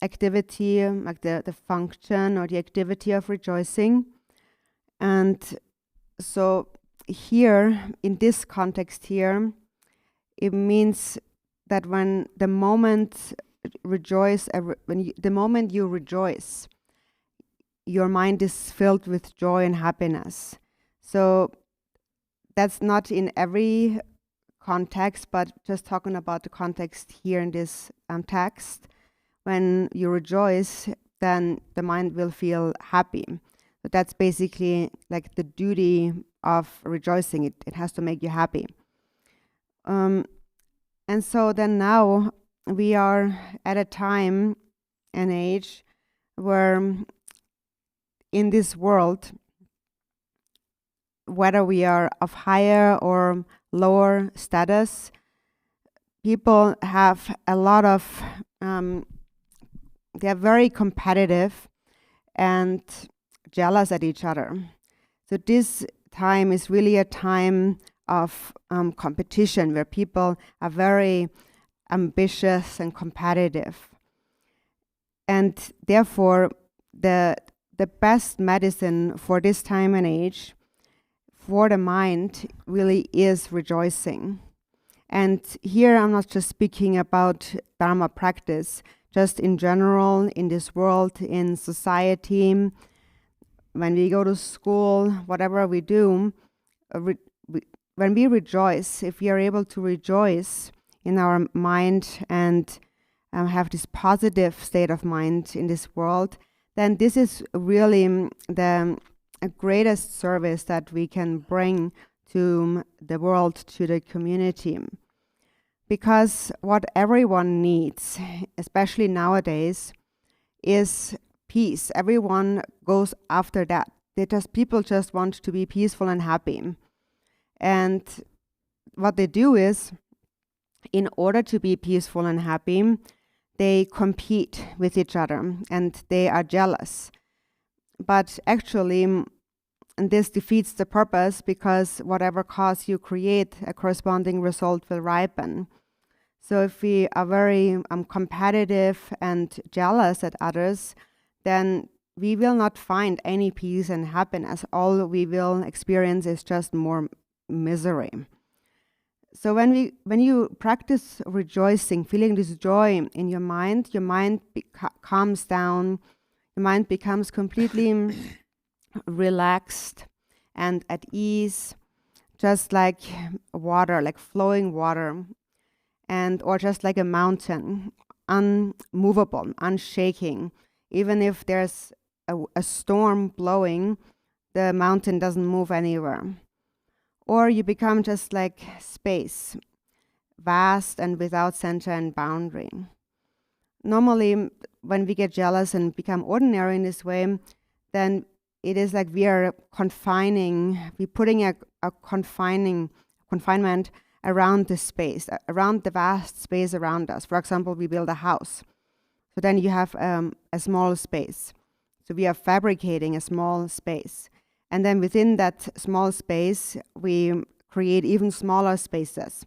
activity, like the function or the activity of rejoicing. And so here, in this context here, it means that when the moment the moment you rejoice, your mind is filled with joy and happiness. So that's not in every context, but just talking about the context here in this text. When you rejoice, then the mind will feel happy. But that's basically like the duty of rejoicing. It has to make you happy. And so then now we are at a time and age where in this world, whether we are of higher or lower status, people have a lot of, they're very competitive and jealous at each other. So this time is really a time of competition where people are very ambitious and competitive. And therefore, the best medicine for this time and age for the mind really is rejoicing. And here I'm not just speaking about Dharma practice, just in general, in this world, in society, when we go to school, whatever we do, when we rejoice, if we are able to rejoice in our mind and have this positive state of mind in this world, then this is really the greatest service that we can bring to the world, to the community. Because what everyone needs, especially nowadays, is peace. Everyone goes after that. People just want to be peaceful and happy. And what they do is, in order to be peaceful and happy, they compete with each other and they are jealous. But actually, this defeats the purpose, because whatever cause you create, a corresponding result will ripen. So if we are very competitive and jealous at others, then we will not find any peace and happiness. All we will experience is just more misery. So when you practice rejoicing, feeling this joy in your mind calms down, your mind becomes completely relaxed and at ease, just like water, like flowing water, or just like a mountain, unmovable, unshaking. Even if there's a storm blowing, the mountain doesn't move anywhere. Or you become just like space, vast and without center and boundary. Normally, when we get jealous and become ordinary in this way, then it is like we're putting a confinement around the space, around the vast space around us. For example, we build a house. So then you have a small space. So we are fabricating a small space. And then within that small space, we create even smaller spaces.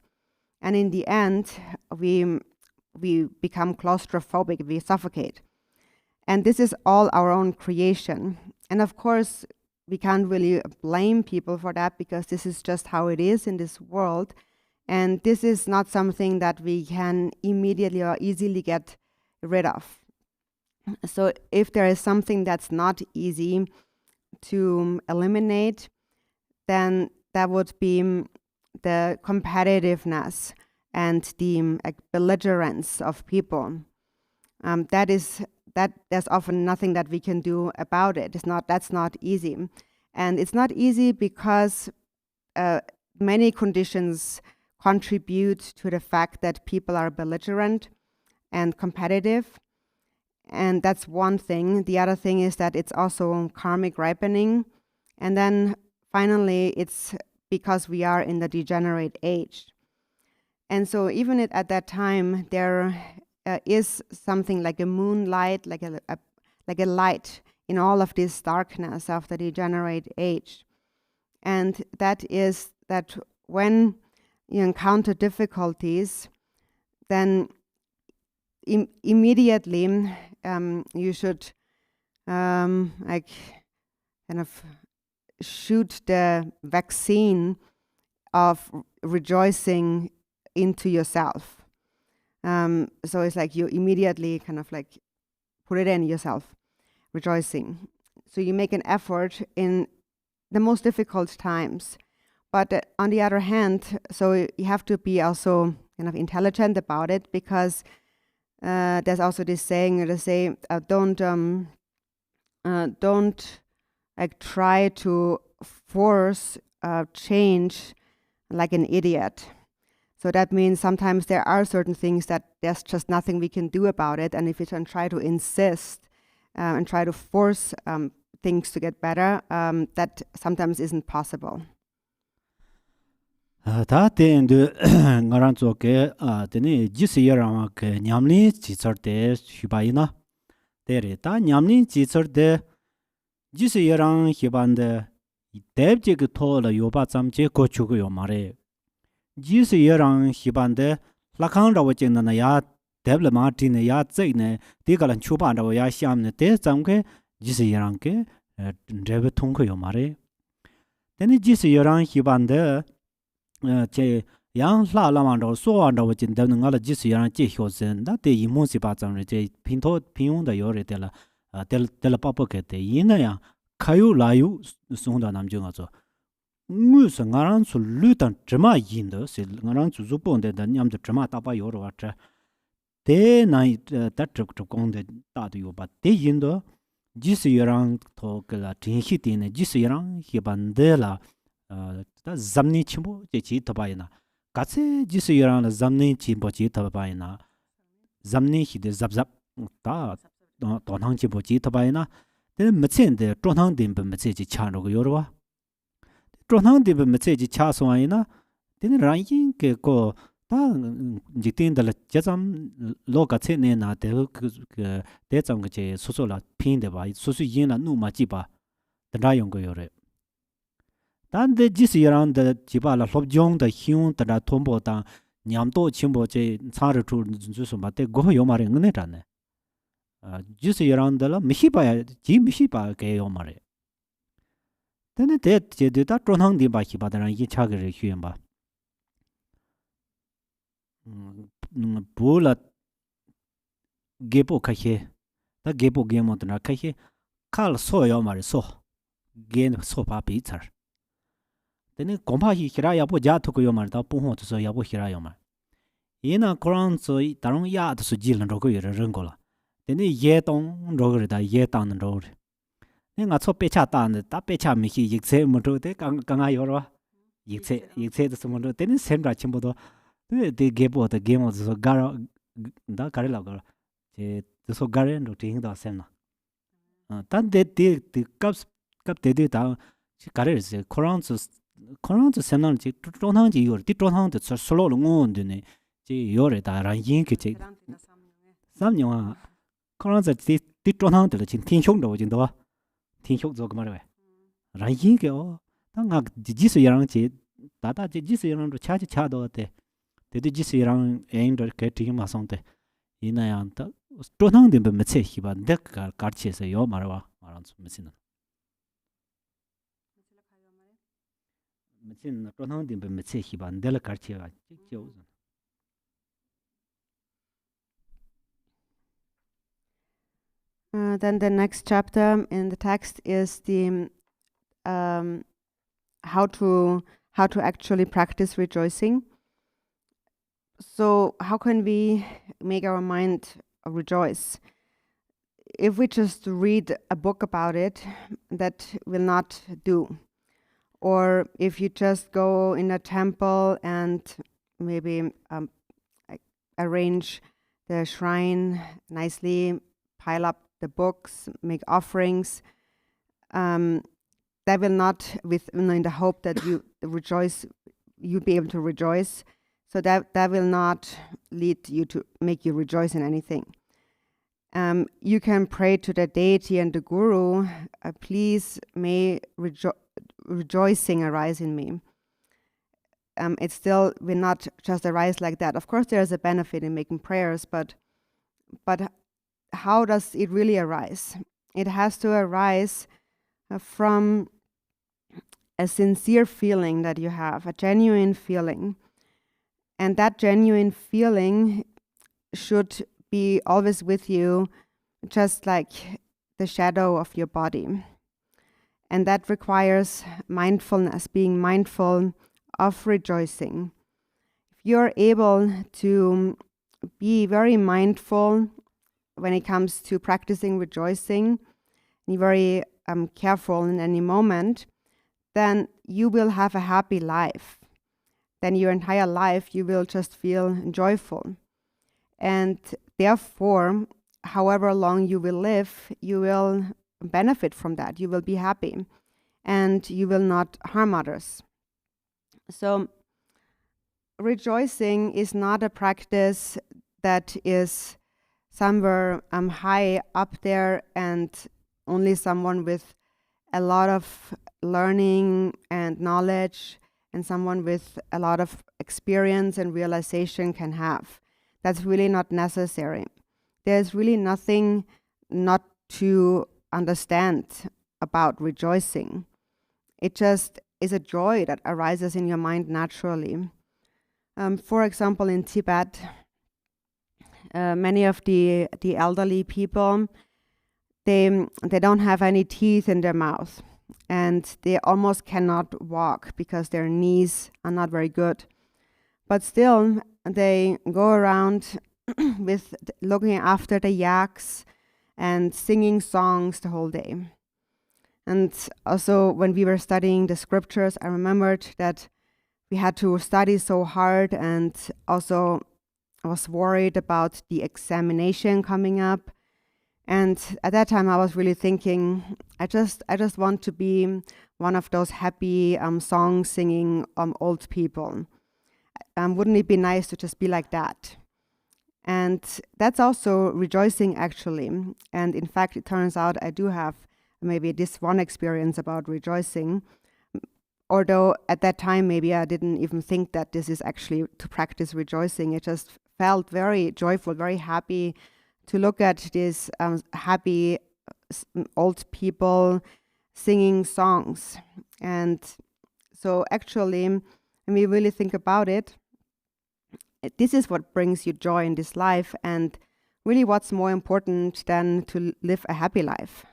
And in the end, we become claustrophobic, we suffocate. And this is all our own creation. And of course, we can't really blame people for that, because this is just how it is in this world. And this is not something that we can immediately or easily get rid of. So if there is something that's not easy to eliminate, then that would be the competitiveness and the belligerence of people. That is that there's often nothing that we can do about it. That's not easy. And it's not easy because many conditions contribute to the fact that people are belligerent and competitive. And that's one thing. The other thing is that it's also karmic ripening. And then finally, it's because we are in the degenerate age. And so even at that time, there is something like a moonlight, like a light in all of this darkness of the degenerate age. And that is that when you encounter difficulties, then immediately you should like kind of shoot the vaccine of rejoicing into yourself. So it's like you immediately kind of like put it in yourself, rejoicing. So you make an effort in the most difficult times. But on the other hand, so you have to be also kind of intelligent about it, because there's also this saying, they say, don't like try to force change like an idiot. So that means sometimes there are certain things that there's just nothing we can do about it. And if you can try to insist and try to force things to get better, that sometimes isn't possible. 다 때인데 ngaran zoke tene jisiyara ke nyamli chicharte hibaina tere ta nyamli chicharte jisiyara hibande debje ke tola yoba chamje gochugo yo mare jisiyara hibande lakang rawo jingna na ya deble martin ya zeine digalan chuban rawo ya shamne te zamke jisiyara ke rebe tongko yo mare tene jisiyara hibande 제 양라 라만도 소안도 진대는 거라 지스야랑 제효선 나데 이모시 바장을 제 핀토 핀용의 요래들 델 빠빠게데 이나야 카유 라유 송다 남정아서 무슨 나랑 술루단 즈마 인도 실 나랑 주주본데 냠도 즈마 따바 요로 왔자 대나이 따트럭 공데 따도 요바 대 인도 지스야랑 토글라 진히티네 지스야랑 히반데라 다 잠니 침보 제치 타바이나 같이 지스여랑 잠니 침보 지 타바이나 잠니 히데 잡잡 다 도낭 침보 지 타바이나 데 머첸데 조낭딘 범체지 차로고 요르와 조낭딘 범체지 차소아이나 데는 라인 게고 다 지틴들 제잠 로가체네나 데그 대장 그제 소소라 핀데 바 소수 이나 누마지바 드라용고 요래 단데 지스야란데 지바라 롭종의 희운다 톰보다 냠도 침보제 차르 주스 마테 고 요마레 응네잖네 지스야란데라 미히바야 지 미히바 게 요마레 근데 데 제데다 트론항디 바히바다라 이 차그르 휴엠바 볼라 게보 카헤 다 게보 게모드나 카헤 칼 소요마레 소 겐 소파 비처 tene kompa hi hira yapo ja to ko yomar da puho to so yapo hira yomar yena koran so tarong ya to so jil ro ko yere rengola tene ye tong ro ge da ye tang ro ne nga cho pecha ta ne ta pecha mi hi yikse mo ro de kang kang ayo ro yikse de so mo ro tene sem ra chimbo do de gebo de gemo so gar da kare la gar je so garen ro ting da sem na tan de kap de da kare se koran so 코로나 세난 지 트론항지 이거 디트론항데 솔로로 온데네 지 요레다 라인게 지 삼녀아 코로나 지 디트론항데 지 팅형도 진도 팅형 저거 말해 라인게 당가 지지스야랑 지 다다 지지스야랑도 차지 차도데 데데 지스야랑 에인더 게팅 마송데 이나야한테 트론항데 메체 히바 덱 가르치에서 요 말와 말한 숨으시는 machine tonang dim be che hi ban del kar che ga cheu Then the next chapter in the text is the how to actually practice rejoicing. So how can we make our mind rejoice? if we just read a book about it, that will not do. Or if you just go in a temple and maybe arrange the shrine nicely, pile up the books, make offerings, that will not, in the hope that you rejoice, you'll be able to rejoice. So that will not lead you to make you rejoice in anything. You can pray to the deity and the guru, please may rejoicing arise in me. It still will not just arise like that. Of course, there is a benefit in making prayers, but how does it really arise? It has to arise from a sincere feeling that you have, a genuine feeling. And that genuine feeling should be always with you, just like the shadow of your body. And that requires mindfulness, being mindful of rejoicing. If you're able to be very mindful when it comes to practicing rejoicing, and you're very careful in any moment, then you will have a happy life. Then your entire life you will just feel joyful. And therefore, however long you will live, you will benefit from that. You will be happy and you will not harm others. So rejoicing is not a practice that is somewhere high up there and only someone with a lot of learning and knowledge and someone with a lot of experience and realization can have. That's really not necessary. There's really nothing not to understand about rejoicing. It just is a joy that arises in your mind naturally. For example, in Tibet, many of the elderly people, they don't have any teeth in their mouth, and they almost cannot walk because their knees are not very good. But still, they go around with looking after the yaks and singing songs the whole day. And also, when we were studying the scriptures, I remembered that we had to study so hard, and also I was worried about the examination coming up. And at that time, I was really thinking, I just want to be one of those happy song singing old people. Wouldn't it be nice to just be like that? And that's also rejoicing, actually. And in fact, it turns out I do have maybe this one experience about rejoicing, although at that time maybe I didn't even think that this is actually to practice rejoicing. It just felt very joyful, very happy to look at these happy old people singing songs. And so actually, when we really think about it, this is what brings you joy in this life, and really what's more important than to live a happy life.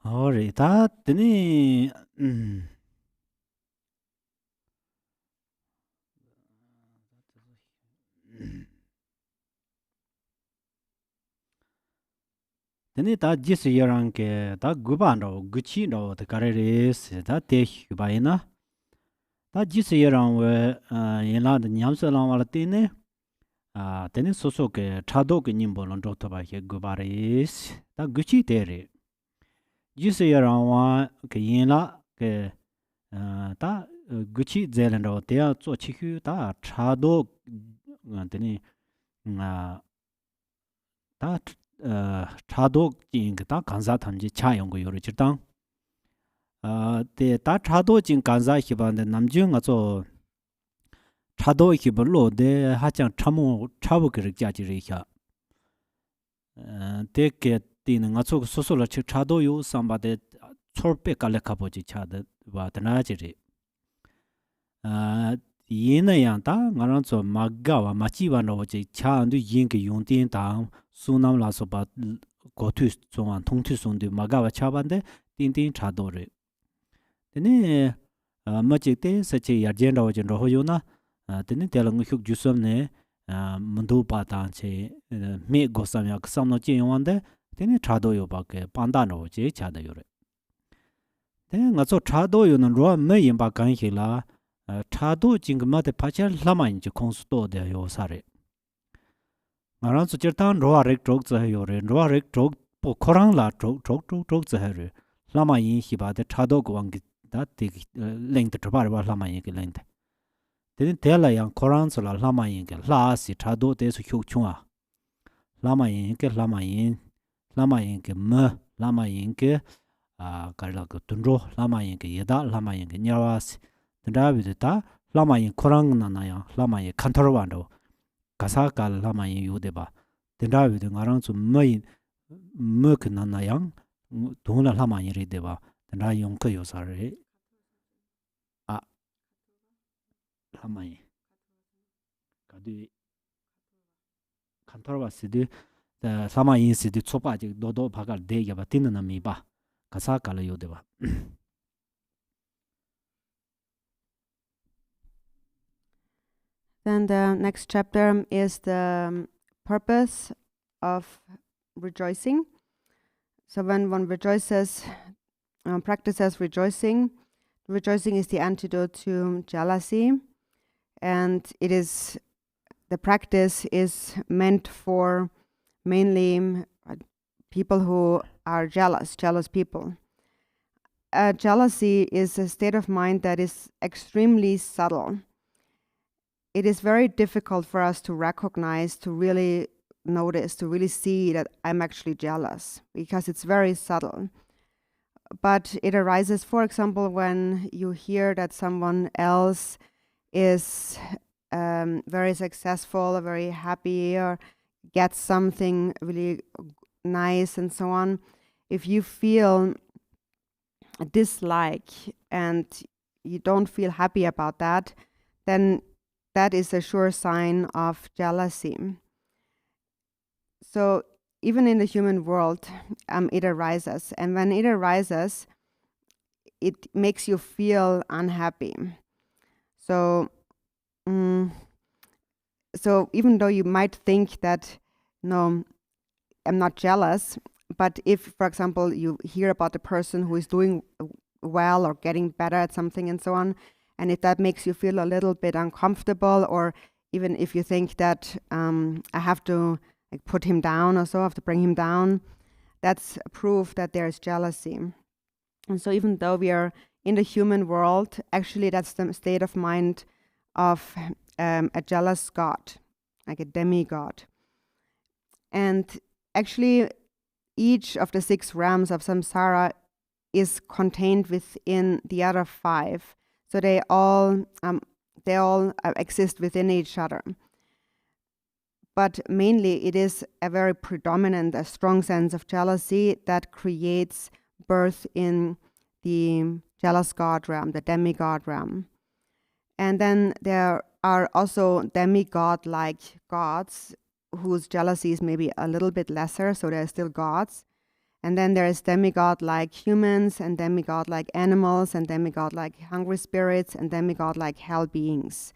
Alright, that tene tene ta jis yarang ke ta guban ro guchi ro ta kareres ta te hubaina ta jis yarang we yela de nyamsa lang wala tene tene soso ke chado ke nimbo lon ro ta ba he gubares ta guchi tere jis yarang wa ke yela ke ta guchi zelen ro te ya zo chi hu ta chado tene 다 차도 징다 간사 탐지 차용고 요리 지당 데다 차도 징 간사 히반데 남중 아조 차도 히블로 데 하장 참모 차부 그르 자지리샤 데게 디는 아조 소소라 치 차도 요 삼바데 촐페 깔레카 보지 차데 와드나지리 이내양다 나랑서 마가와 마치바노지 차안도 인게 용딘 당 수남라서바 고투 종안 통투 송데 마가와 차반데 딘딘 차도레 데네 마치테 서치 야젠라오진 로호요나 데네 텔랑 흉 주섬네 mundu pa tan che me go sam ya sam no che yon de tene chado yo ba ke panda no che cha de yo re de nga zo chado yo no ro me yin ba gan he la chado jing ma de pa cha la ma yin ji kong su do de yo sa re nga ran su cher tan ro rek trok za yo re ro rek trok po khorang la trok za re la ma yin hi ba de chado go wang da de leng de ba la ma yin ke leng de Then tell a young Koran so la lama yin ke la si chado de su hyuk chunga. Lama yin ke me, lama yin ke karila ke tunro, lama yin ke yeda, lama yin ke nyawas. Tenda bidu ta lama yin Koran na na yang, lama yin kantorwa ndo. Kasa ka lama yin yu de ba. Tenda bidu ngarang su me ke na na yang, tungla lama yin ri de ba. Tenda yung ke yo sa re. Lama yin. Kadu kantorwa sidi lama yin sidi tsopa jik dodo pakal de yaba tina na mi ba. Kasa kala yo de ba. Then the next chapter is the purpose of rejoicing. So when one rejoices, practices rejoicing, rejoicing is the antidote to jealousy, and the practice is meant for mainly people who are jealous people. Jealousy is a state of mind that is extremely subtle. It is very difficult for us to recognize, to really notice, to really see that I'm actually jealous, because it's very subtle. But it arises, for example, when you hear that someone else is very successful, or very happy, or gets something really nice and so on. If you feel a dislike and you don't feel happy about that, then that is a sure sign of jealousy. So even in the human world, it arises. And when it arises, it makes you feel unhappy. So even though you might think that, no, I'm not jealous, but if, for example, you hear about a person who is doing well or getting better at something and so on, and if that makes you feel a little bit uncomfortable, or even if you think that I have to put him down or so, I have to bring him down, that's proof that there is jealousy. And so even though we are in the human world, actually that's the state of mind of a jealous god, like a demigod. And actually each of the 6 realms of samsara is contained within the other 5. So they all exist within each other. But mainly it is a very predominant, a strong sense of jealousy that creates birth in the jealous god realm, the demigod realm. And then there are also demigod-like gods whose jealousy is maybe a little bit lesser, so they're still gods. And then there is demigod-like humans, and demigod-like animals, and demigod-like hungry spirits, and demigod-like hell beings.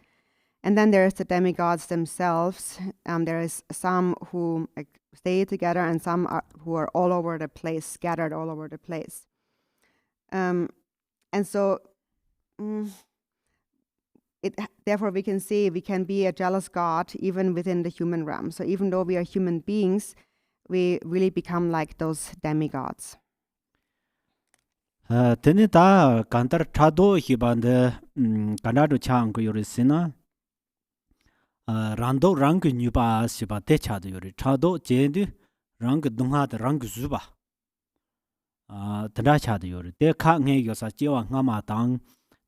And then there's the demigods themselves. There is some who stay together, and some who are all over the place, scattered all over the place. And so, therefore, we can see we can be a jealous god even within the human realm. So even though we are human beings, we really become like those demigods. Tene ta kantar chado hibande kanado chang ko yorisina rando rang nyuba siba te chado yori chado jendi rang dungha de rang zuba tanda chado yori te kha nge yosa jewa ngama dang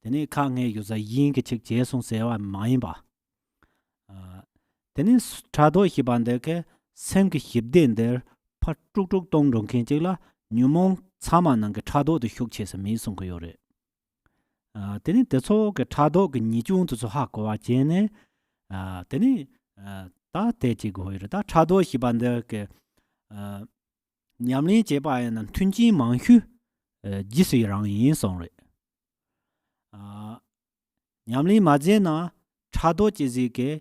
tene kha nge yosa yin ke chik jesong sewa mayin ba tene chado hibande ke seng ke hibden der pa tuk tuk dong dong ken chela nyumong tsama nang ke chado de hyuk che se mi song ko yore tene de so ke chado ke ni jung zu ha ko wa je ne tene ta te ji go yore ta chado hibande ke nyamli je ba yan tun ji mang hu ji sui rang yin song re nyamli ma je na chado ji ji ke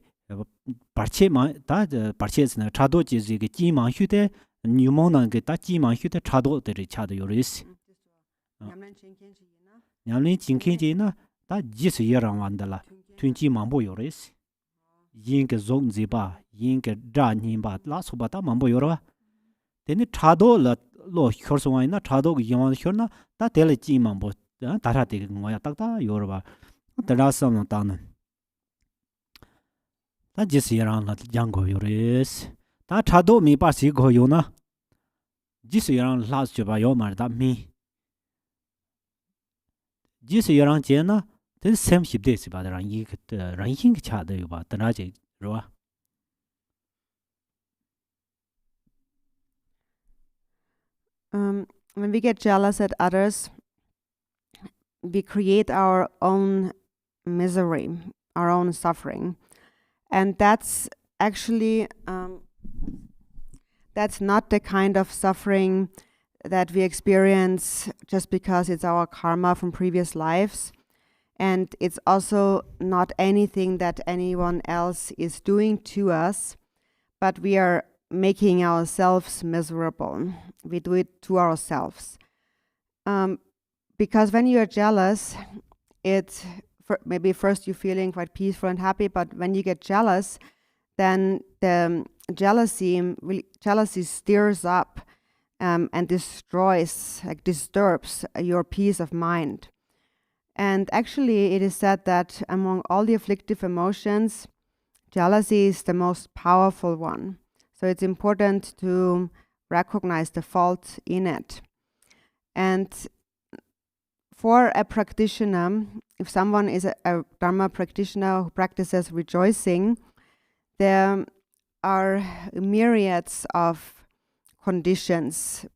parche ma ta parche sna chado ji ji ge ji ma hyu de nyu mo na ge ta ji ma hyu de chado de ri cha de yoris nyamlin jingkin ji na ta ji se ye rang wan da la tun ji ma bo yoris yin ge zong ji ba yin ge da ni ba la so ba ta ma bo yorwa de ni chado la lo hyor so wa na chado ge yang hyor na ta de le ji ma bo da ra de ngo ya ta ta yorwa da ra sam na ta na 다 지스야랑 나 양고 요레스 다 차도 미 빠시 고요나 지스야랑 라스 봐 요마다 미 지스야랑 제나 된 샘십데스 바다랑 이 그때 랑킹 차도 요 바다라제 로와 When we get jealous at others, we create our own misery, our own suffering. And that's actually, that's not the kind of suffering that we experience just because it's our karma from previous lives. And it's also not anything that anyone else is doing to us, but we are making ourselves miserable. We do it to ourselves. Because when you are jealous, maybe first you're feeling quite peaceful and happy, but when you get jealous, then the jealousy stirs up and destroys, disturbs your peace of mind. And actually, it is said that among all the afflictive emotions, jealousy is the most powerful one. So it's important to recognize the fault in it. And for a practitioner, if someone is a Dharma practitioner who practices rejoicing, there are myriads of conditions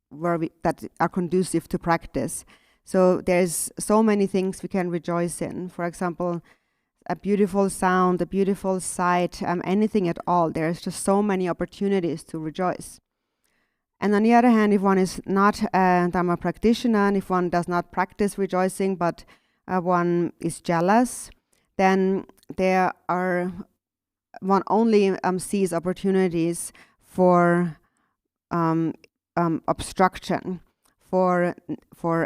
that are conducive to practice. So there's so many things we can rejoice in. For example, a beautiful sound, a beautiful sight, anything at all. There's just so many opportunities to rejoice. And on the other hand, if one is not a Dharma practitioner, and if one does not practice rejoicing, but one is jealous, then one only sees opportunities for obstruction, for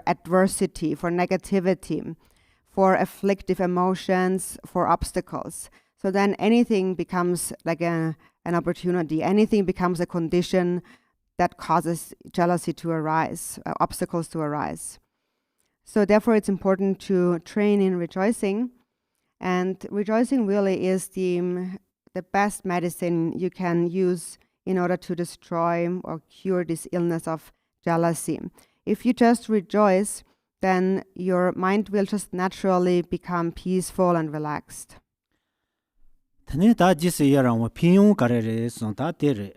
adversity, for negativity, for afflictive emotions, for obstacles. So then anything becomes like an opportunity. Anything becomes a condition that causes jealousy to arise, obstacles to arise. So therefore it's important to train in rejoicing. And rejoicing really is the best medicine you can use in order to destroy or cure this illness of jealousy. If you just rejoice, then your mind will just naturally become peaceful and relaxed. Tane ta jisi yarang wa piyong karere son ta tere.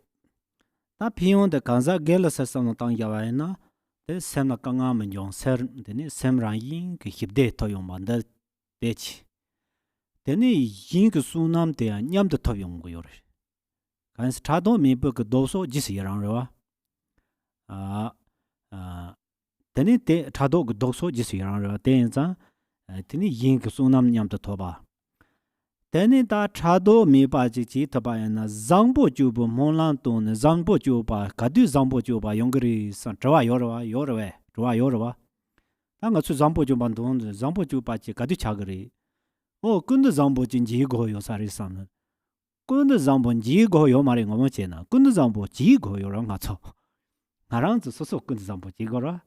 Ta piyong de kanza gela sa sam tang yawa na de sem na kanga men yong ser de sem ran yin ke hibde to yong man da de chi. De yin ke su nam de nyam de to yong go yor. Kan sa do mi bu ke do so jisi yarang ro wa. Tene te chado gu dokso jisu yarang rwa ten zang tene yin ku sunam nyam to toba. Tene ta chado mi ba jik chi taba yana zangbo jubu monglang tong zangbo juba kadu zangbo juba yongri san zhawa yorwa. Ta nga su zangbo juba tong zangbo juba chi kadu chagri. O kundu zangbo jin ji go yo sari san. Kundu zangbo ji go yo mari ngomo che na. Kundu zangbo ji go yo ra nga cho. Ngarang zu soso kundu zangbo ji go ra.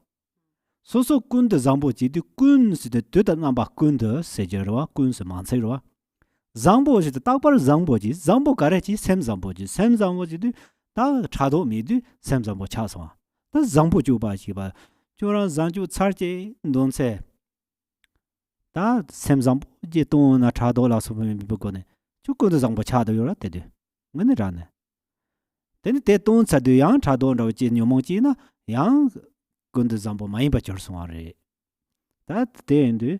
소소 군데 장보지도 군스데 되다 남바 군데 세저와 군스 만세로와 장보지도 딱바로 장보지 장보 가래지 샘 장보지도 다 차도 미도 샘 장보 차서 다 장보 주바지 봐 조랑 장주 차지 논세 다샘 장보지 또나 차도라서 보거네 주고도 장보 차도 요라 때데 뭐네라네 근데 대돈 차도 양 차도로 지 녀몽지나 양 군드 잠보 많이 버쳐서와래 다 때인데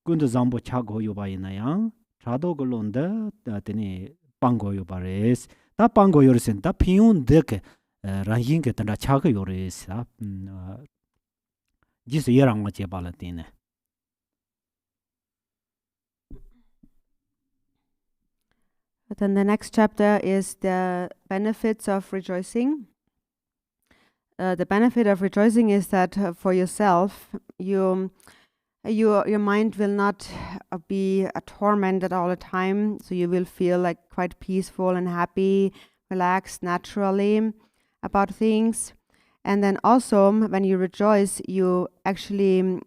군드 잠보 차고 요바이나야 차도 걸론데 다테니 빵고 요바레스 다 빵고 요르센 다 피운데케 라힌게 단다 차고 요레스 지스 예랑마 제발라티네 Then the next chapter is the benefits of rejoicing. The benefit of rejoicing is that for yourself, your mind will not be tormented all the time. So you will feel like quite peaceful and happy, relaxed naturally about things. And then also, when you rejoice, you actually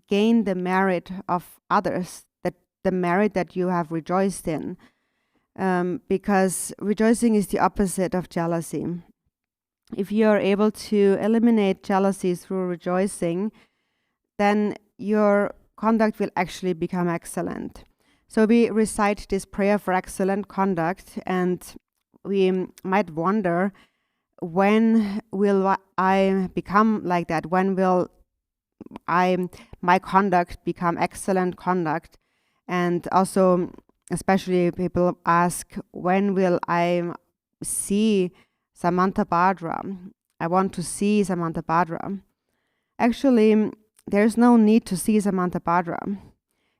gain the merit of others, that the merit that you have rejoiced in. Because rejoicing is the opposite of jealousy. If you are able to eliminate jealousy through rejoicing, then your conduct will actually become excellent. So we recite this prayer for excellent conduct, and we might wonder, when will I become like that? When will my conduct become excellent conduct? And also, especially people ask, when will I see Samantabhadra? I want to see Samantabhadra. Actually, there's no need to see Samantabhadra.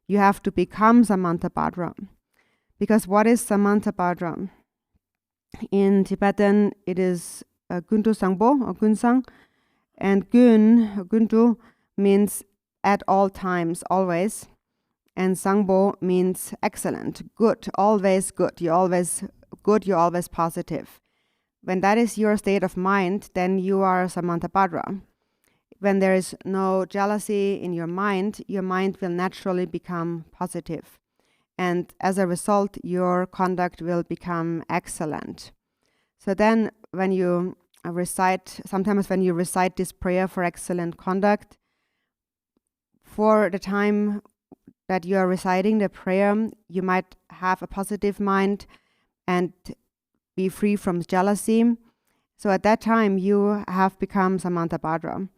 You have to become Samantabhadra. Because what is Samantabhadra? In Tibetan, it is Guntu Sangbo or Gunsang. And Guntu means at all times, always. And Sangbo means excellent, good, always good. You're always good, you're always positive. When that is your state of mind, then you are Samantabhadra. When there is no jealousy in your mind will naturally become positive. And as a result, your conduct will become excellent. So then when you sometimes when you recite this prayer for excellent conduct, for the time that you are reciting the prayer, you might have a positive mind and be free from jealousy. So at that time, you have become Samantabhadra.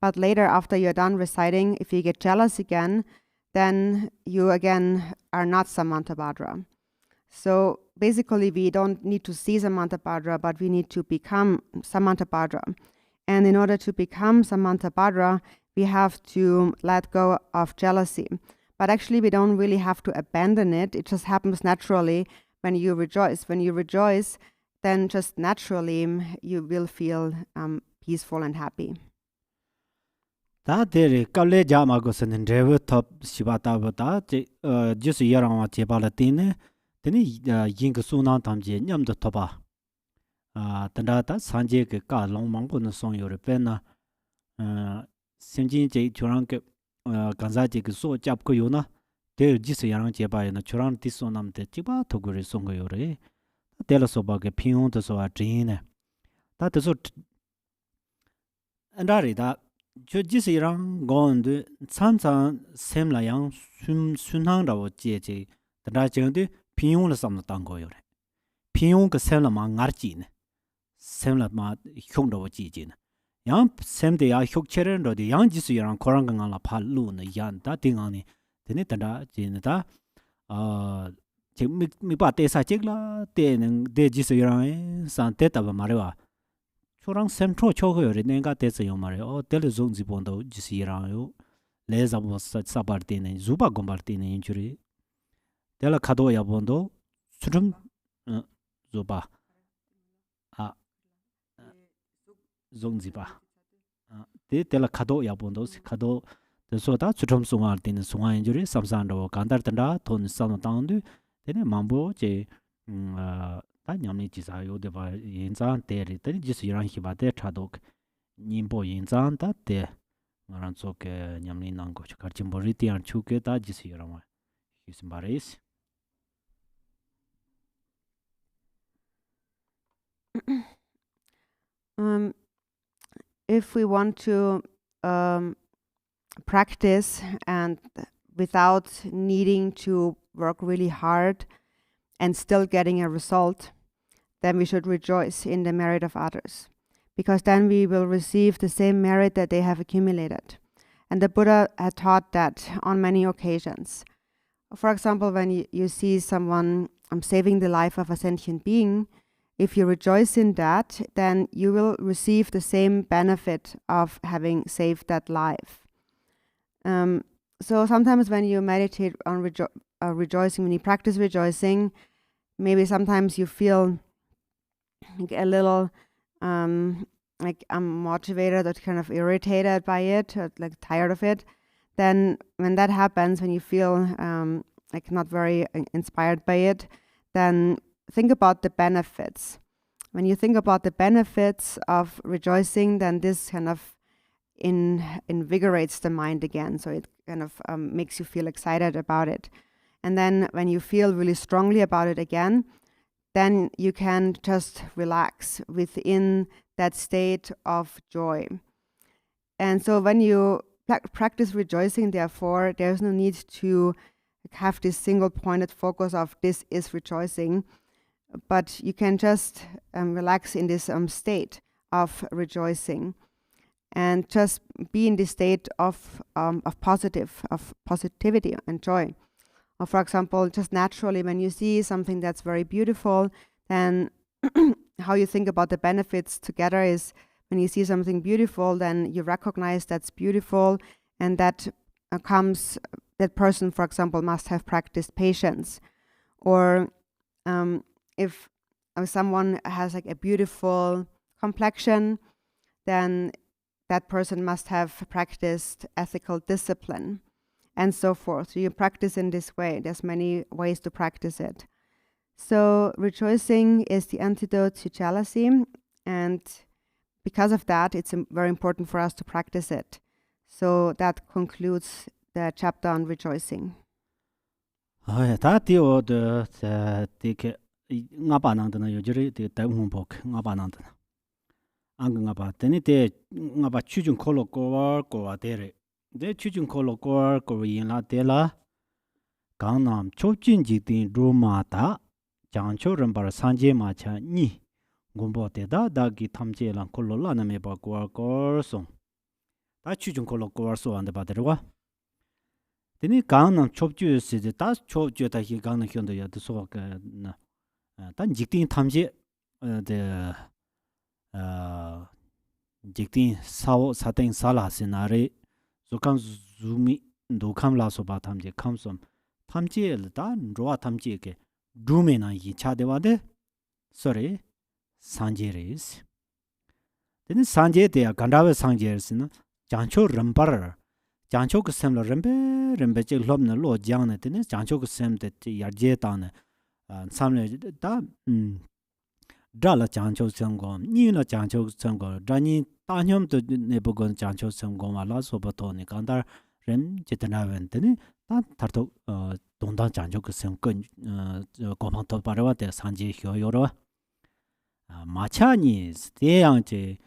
But later, after you're done reciting, if you get jealous again, then you again are not Samantabhadra. So basically, we don't need to see Samantabhadra, but we need to become Samantabhadra. And in order to become Samantabhadra, we have to let go of jealousy. But actually, we don't really have to abandon it. It just happens naturally when you rejoice. When you rejoice, then just naturally you will feel peaceful and happy. 다 데레 깔레 자마고스는 레버 톱 시바타보다 지스 여랑와 제발라 때네 데니 잉그 수나 담제 냠도 토바 단다다 산제 그까 롱망보는 송요르 페나 심진제 조랑게 간자제 그소 잡고 요나 데 지스 여랑 제바이나 조랑 디소남데 지바 토고리 송고요레 데라소바게 피용도소와 드인네 다도소 안다리다 저 지시랑 건데 참참 샘라양 순항라고 제제 다라정데 피용을 삼는 거요래 피용 그 샘라마 가르지네 샘라마 흉도 지지네 양 샘데야 흉체런도 양 지시랑 코랑강라 팔루네 양다 띵하니 되네 다다 지네다 미바 대사 찍라 때는 대 지시랑 산테다 말이와 초랑 샘트로 초고요리 내가 됐어요 말이요. 텔레존지 본도 지시라요. 레자보 사바르티네 주바 곰바르티네 인주리. 텔라 카도야 본도 수름 주바 종지바. 데 텔라 카도야 본도 카도 데소다 수름 송알티네 송아 인주리 삼산도 간다르탄다 돈 산노당도 데네 mambo 제 다 냠니 지사요 데바 인잔 데리 데리 지스 이랑 히바데 차독 님보 인잔 다데 나란 쪽에 냠니 난고 가르침보리티 안 추게 다 지스 이랑 히스마레스 If we want to practice and without needing to work really hard and still getting a result, then we should rejoice in the merit of others, because then we will receive the same merit that they have accumulated. And the Buddha had taught that on many occasions. For example, when you see someone saving the life of a sentient being, if you rejoice in that, then you will receive the same benefit of having saved that life. So sometimes when you meditate on rejoicing, when you practice rejoicing, maybe sometimes you feel like a little like unmotivated or kind of irritated by it, or like tired of it, then when that happens, when you feel like not very inspired by it, then think about the benefits. When you think about the benefits of rejoicing, then this kind of invigorates the mind again. So it kind of makes you feel excited about it. And then when you feel really strongly about it again, then you can just relax within that state of joy. And so when you practice rejoicing, therefore, there's no need to have this single pointed focus of this is rejoicing, but you can just relax in this state of rejoicing and just be in this state of positivity and joy. Or for example, just naturally, when you see something that's very beautiful, then how you think about the benefits together is when you see something beautiful, then you recognize that's beautiful, and that that person, for example, must have practiced patience. Or if someone has like a beautiful complexion, then that person must have practiced ethical discipline, and so forth. So you practice in this way. There's many ways to practice it. So rejoicing is the antidote to jealousy, and because of that, it's very important for us to practice it. So that concludes the chapter on rejoicing. Angaba teni te ngaba chujun kolo ko dere de chujun kolo ko yin la de la gangnam chojin ji tin roma ta jangcho rambar sanje ma cha ni gombo te da gi thamje la kolo la na me ba ko song ta chujun kolo ko so ande ba de wa teni gangnam chobju se de ta chobju da hi gangnam hyondo ya de so ka na dan jiktin thamje de jiktin sao sateng sala sinare zukam zumi dokam la so ba thamje khamsom thamje da roa thamje ke drume na yi cha de wa de sorry sanje res den sanje de gandawe sanje res na jancho rambar jancho ke sem lo rembe che lob na lo jang ne den jancho ke sem de yarje ta ne samle da dala jancho sangom ni na jancho sangom dani tanyom to ne bogon jancho sangom ala so bato ne kandar rem jitna wen de ta tarto dongda jancho ke sem kon gomang to parwa de sanje hyo yoro 마차니 대양제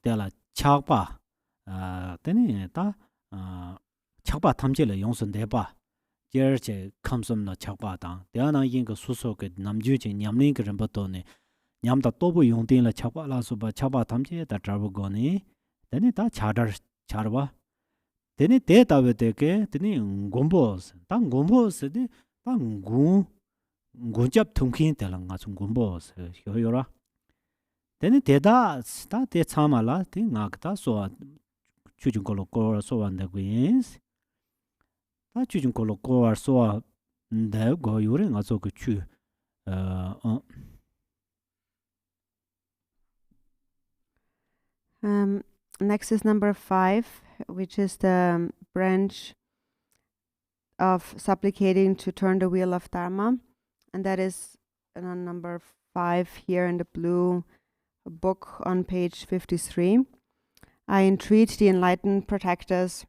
때라 착바 되네 다 착바 탐제를 용선돼 봐 제르제 감섬나 착바다 대하나 인거 수소게 남주제 냠린 그런 것도네 냠다 또부 용된라 착바라서 봐 착바 탐제 다 잡고네 되네 다 차르바 되네 대다베 되게 되네 곰보스 땅 곰보스데 땅 군잡 통킨 때랑가 좀 곰보스 요요라 되네 대다 스타 대 참알라 대 나그다 소 추중 걸로 거 소한다고 인스 다 추중 걸로 거 소아 내고 요래 가서 그추 Next is number 5, which is the branch of supplicating to turn the wheel of Dharma, and that is number 5 here in the blue book on page 53. I entreat the enlightened protectors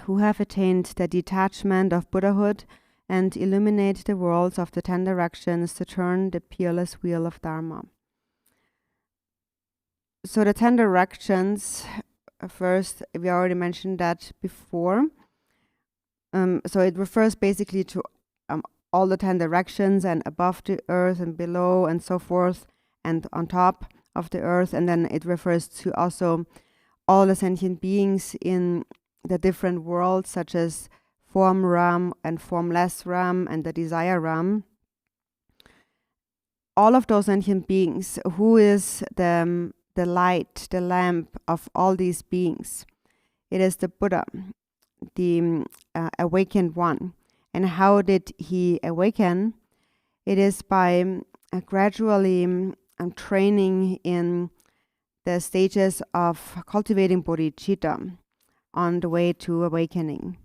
who have attained the detachment of Buddhahood and illuminate the worlds of the 10 directions to turn the peerless wheel of Dharma. So the 10 directions, first, we already mentioned that before. So it refers basically to all the 10 directions, and above the earth and below and so forth, and on top of the earth. And then it refers to also all the sentient beings in the different worlds, such as form Ram and formless Ram and the desire Ram. All of those sentient beings, who is the light, the lamp of all these beings? It is the Buddha, the awakened one. And how did he awaken? It is by gradually training in the stages of cultivating bodhicitta on the way to awakening.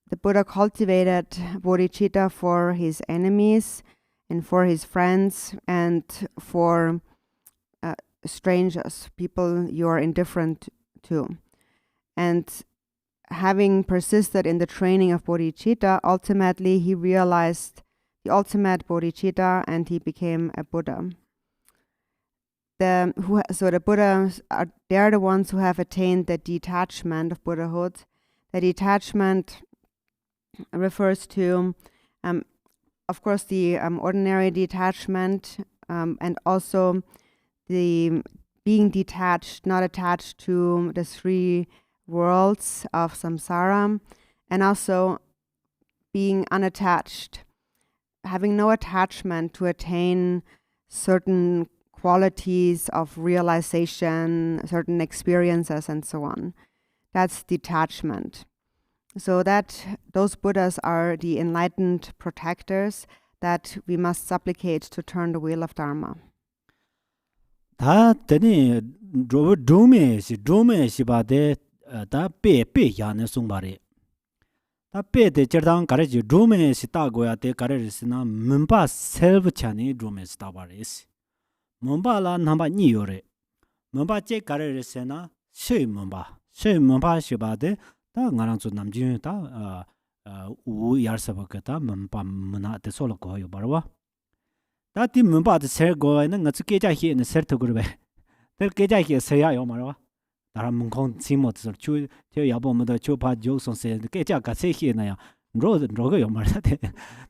The Buddha cultivated bodhicitta for his enemies and for his friends and for strangers, people you are indifferent to. And having persisted in the training of bodhicitta, ultimately he realized the ultimate bodhicitta and he became a Buddha. So the Buddhas they are the ones who have attained the detachment of Buddhahood. The detachment refers to, of course, the ordinary detachment and also the being detached, not attached to the three worlds of samsara, and also being unattached, having no attachment to attain certain qualities of realization, certain experiences, and so on. That's detachment. So that those Buddhas are the enlightened protectors that we must supplicate to turn the wheel of Dharma. 다 되니 드로메시 바데 다 페페 야네 송바레 다 페데 저당 가르지 드로메시 따고야 데 가르르스나 문바 셀브 차니 드로메시 따바레스 문바라 남바 니요레 문바 제 가르르스나 쉐 문바 시바데 다 나랑 좀 남진 다우 야르사바가다 문바 문나 데 솔고요 바로와 다티 문바데 셀고에는 같이 깨자히는 셀토그르베 들 깨자히 세야요 말와 다른 문콩 지모트 주 야보모도 주파 조선세 깨자가 세히나야 로거요 말다데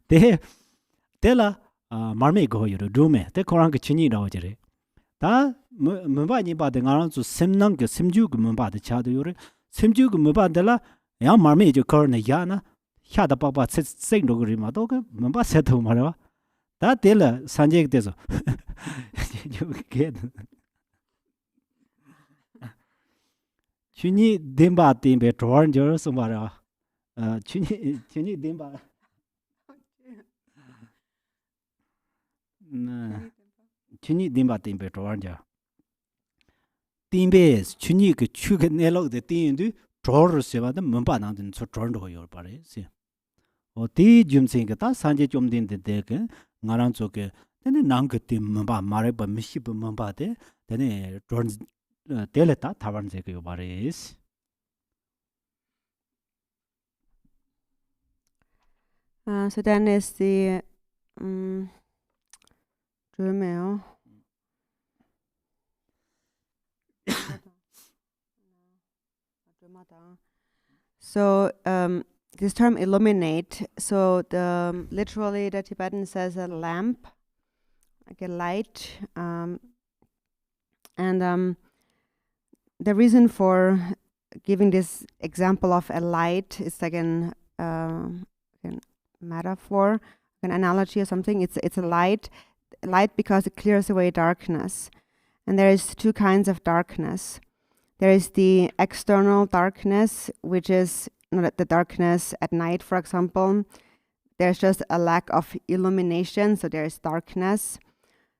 데 데라 마르메고요 루메 데 코랑게 친이라고 저래 다 문바니 바데 나랑주 심낭게 심주그 문바데 차도요레 심주그 문바데라 야 마르메죠 코르네 야나 샤다 빠빠 생로그리마도 그 문바 세도 말와 다 데라 산제게서 요게 춘이 뎀바 뎀베 드원저 소마라 춘이 뎀바 춘이 뎀바 뎀베 드원저 뎀베 춘이 그 추게 내럭데 띵인데 드르세바데 문바나든 저 드런도 요바레시 어디 좀생가 다 산제 좀 된데 그 나랑 저게 내가 남그때 문바 말해봐 미시브 문바데 내가 드런 텔레타 타반제게 요바레스 So then is the Drömeo. So this term illuminate, so the literally the Tibetan says a lamp, like a light, and the reason for giving this example of a light is like an metaphor, an analogy or something. It's a light because it clears away darkness, and there is two kinds of darkness. There is the external darkness, which is the darkness at night, for example. There's just a lack of illumination, so there is darkness.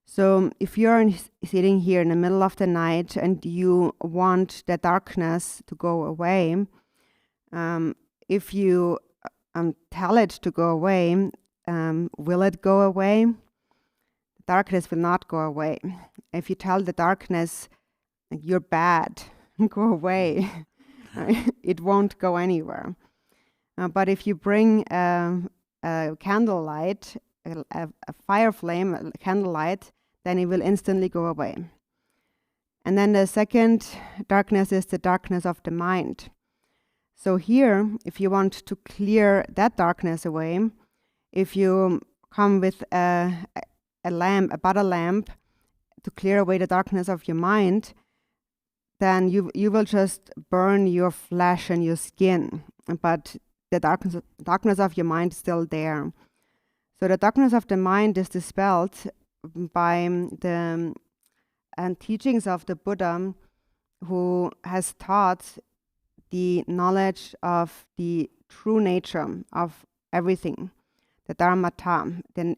So if you're sitting here in the middle of the night and you want the darkness to go away, if you tell it to go away, will it go away? The darkness will not go away. If you tell the darkness, you're bad, go away, it won't go anywhere. But if you bring a candlelight, a fire flame, a candlelight, then it will instantly go away. And then the second darkness is the darkness of the mind. So here, if you want to clear that darkness away, if you come with a lamp, a butter lamp, to clear away the darkness of your mind, then you will just burn your flesh and your skin, but the darkness of your mind is still there. So the darkness of the mind is dispelled by the teachings of the Buddha, who has taught the knowledge of the true nature of everything, the Dharmata, the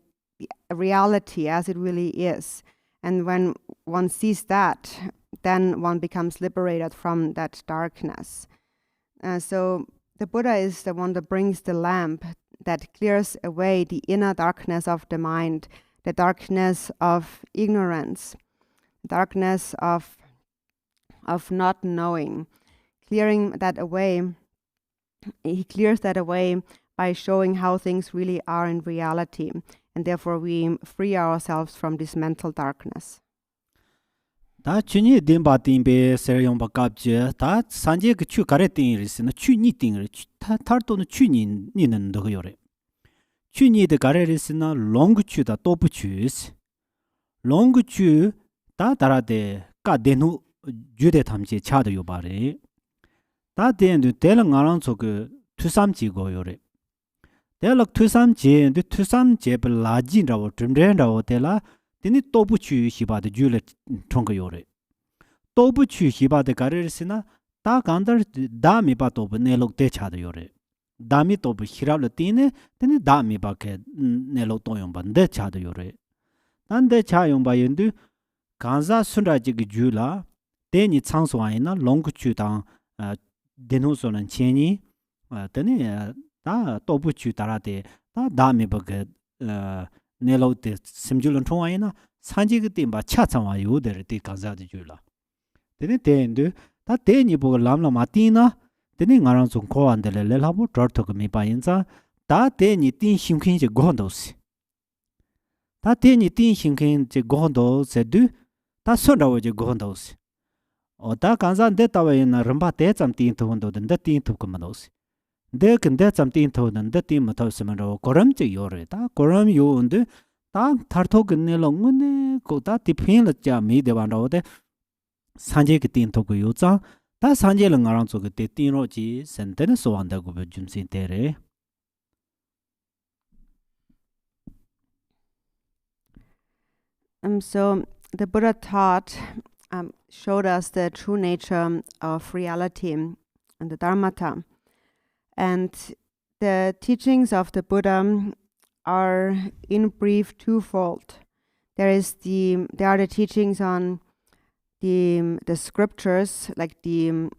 reality as it really is. And when one sees that, then one becomes liberated from that darkness. So the Buddha is the one that brings the lamp that clears away the inner darkness of the mind, the darkness of ignorance, darkness of not knowing. Clearing that away, he clears that away by showing how things really are in reality, and therefore we free ourselves from this mental darkness. 다 추니 딘바 딘베 세용 바깝제 다 산제 그추 가레 띵이리스나 추니 띵을 타 타르토는 추니 니는 더요레 추니의 가레리스나 롱구추다 또부추스 롱구추 다 다라데 까데누 주데 탐제 차도 요바레 다 데엔드 텔랑아랑 소그 투삼지고요레 텔럭 투삼제 투삼제 블라진라고 듬렌라고 텔라 데니 또부추 히바데 줄레 통거요레 또부추 히바데 가레리스나 다 간더 다미바 또부 네록 대차도요레 다미 또부 히라르 띠네 데니 다미바케 네록 또용반데 차도요레 단데 차용바연두 간자 순라지기 줄라 데니 창소아이나 롱구추당 데노소는 체니 데니 다 또부추 따라데 다 다미바게 네로데 심줄은 통화이나 산지그 띠마 차창와 요데르 띠 간자디 줄라 데니 데엔드 다 데니 보고 람라 마티나 데니 nga랑 좀 코안데레 레라보 저토그 미바인자 다 데니 띠 심킨지 고한도스 다 데니 띠 심킨지 고한도스드 다 손다오지 고한도스 다 간자데 타와이나 럼바 데참 띠 토운도데 띠 토그마도스 데 근데 잠띵 토는데 띠마 토스면로 고럼지 요레다 고럼 요운데 다 타르토 근네롱네 고다 티핀르자 미데반로데 산제 그띵 토고 요자 다 산제랑 아랑 저그 때 띠로지 센테는 소한다고 버줌신 때레 So the Buddha taught, showed us the true nature of reality and the Dharmata. And the teachings of the Buddha are in brief twofold. There are the teachings on the scriptures, like the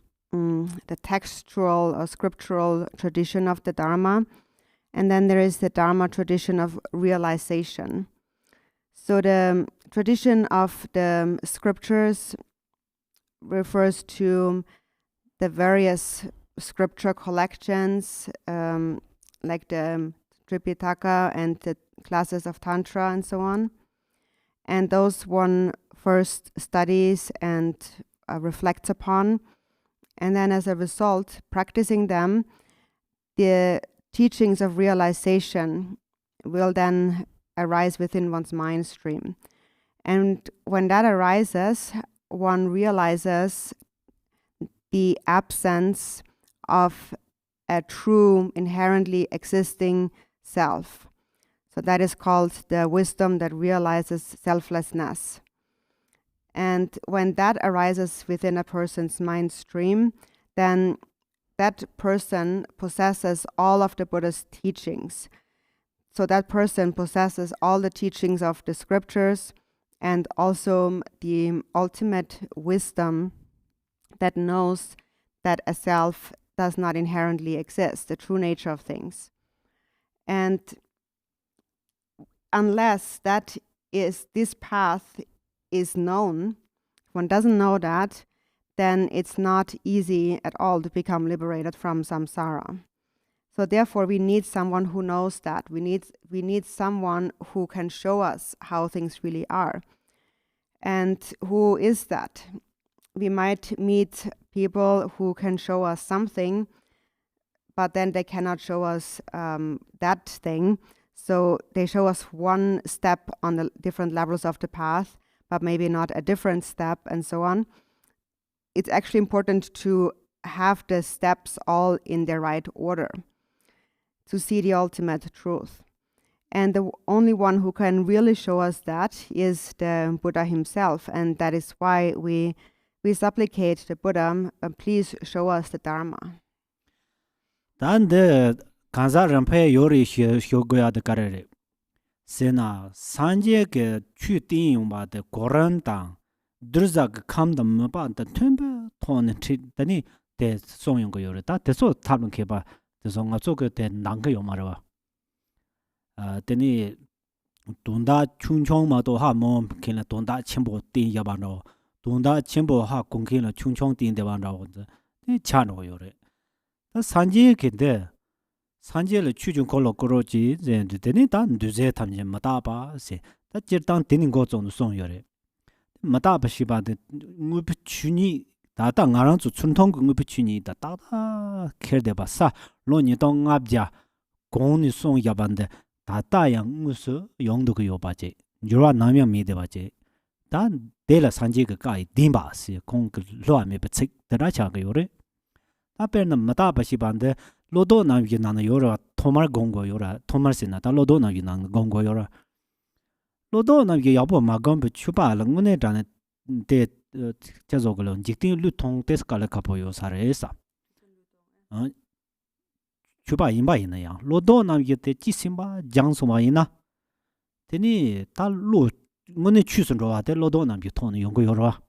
textual or scriptural tradition of the Dharma, and then there is the Dharma tradition of realization. So the tradition of the scriptures refers to the various scripture collections, like the Tripitaka and the classes of Tantra and so on. And those one first studies and reflects upon. And then as a result, practicing them, the teachings of realization will then arise within one's mind stream. And when that arises, one realizes the absence of a true, inherently existing self. So that is called the wisdom that realizes selflessness. And when that arises within a person's mind stream, then that person possesses all of the Buddha's teachings. So that person possesses all the teachings of the scriptures and also the ultimate wisdom that knows that a self does not inherently exist, the true nature of things. And unless this path is known, one doesn't know that, then it's not easy at all to become liberated from samsara. So therefore we need someone who knows that. We need someone who can show us how things really are. And who is that? We might meet people who can show us something, but then they cannot show us that thing. So they show us one step on the different levels of the path, but maybe not a different step and so on. It's actually important to have the steps all in the right order to see the ultimate truth. And the only one who can really show us that is the Buddha himself. And that is why we supplicate the Buddha, please show us the Dharma. Then the Kanza Rampe Yori Shogoya the Karere. Sena Sanje ke chu tin ba de Koran tang Durza ke kam da mba da tumbe ton tani de song yong go yore da de so tabun ke ba de so nga zo ge de nang ge yo ma ba tani donda chung ma do ha mo ke la donda chimbo tin ya ba no donda chimbo ha kong ke la chung tin de ba no de cha no yore da Sanje ke de 산제를 추중 걸로 걸어지 젠데 되니 다 누제 탐제 마다바 세 다 jir당 되는 거 정도 송여래 마다바 시바데 무비 추니 다다 나랑 주 춘통 무비 추니 다다 케르데바사 로니 동압자 공니 송 야반데 다다양 무스 용도 그 요바제 요라 나면 미데바제 다 데라 산제가 가이 딘바스 공그 로아메 버칙 데라차가 요래 아페는 마다바 시반데 로도 나기 나나 요라 토말 공고 요라 토말스나 다 로도 나기 나나 공고 요라 로도 나기 야보 마감부 추바랑 문에 다네 데 자조글은 직딩 루통 데스칼 카포요 사레사 추바 임바이나야 로도 나기 때 지심바 장소마이나 데니 달로 문에 추선로 와데 로도 나기 통 용고 요라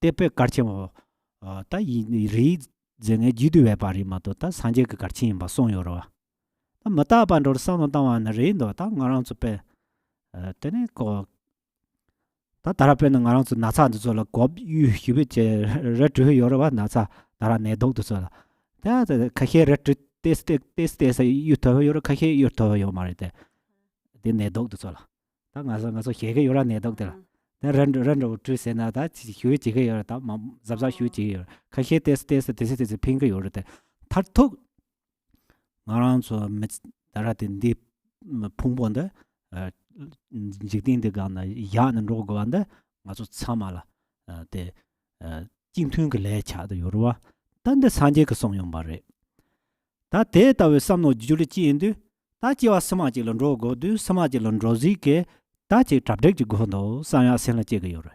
데페 가르치모 다이 리 쟁에 지도에 바리마도 다 산제 그 같이 임바 송요로 다 마타 반도 상도 다완 레인도 다 나랑 츠페 테네 코 다 다라페는 나랑 츠 나사도 졸라 고유 히베제 레트 요로바 나사 다라 네독도 졸라 다 카헤 레트 테스트에서 유토 요로 카헤 유토 요 말데 데 네독도 졸라 다 가서 헤게 요라 네독들 런도 트세나다 휴지게 요다 잡자 휴지 카헤 테스트 핑크 요르데 탈톡 나랑 저 다라딘디 풍본데 직딩데 간나 야는 로고한데 아주 참아라 데 징퉁게 레차도 요르와 단데 산제 그 송용 바레 다 데이터에 삼노 줄이지인데 다지와 스마지런 로고도 스마지런 로지게 다지 잡데지 고노 사야 생라제가 요르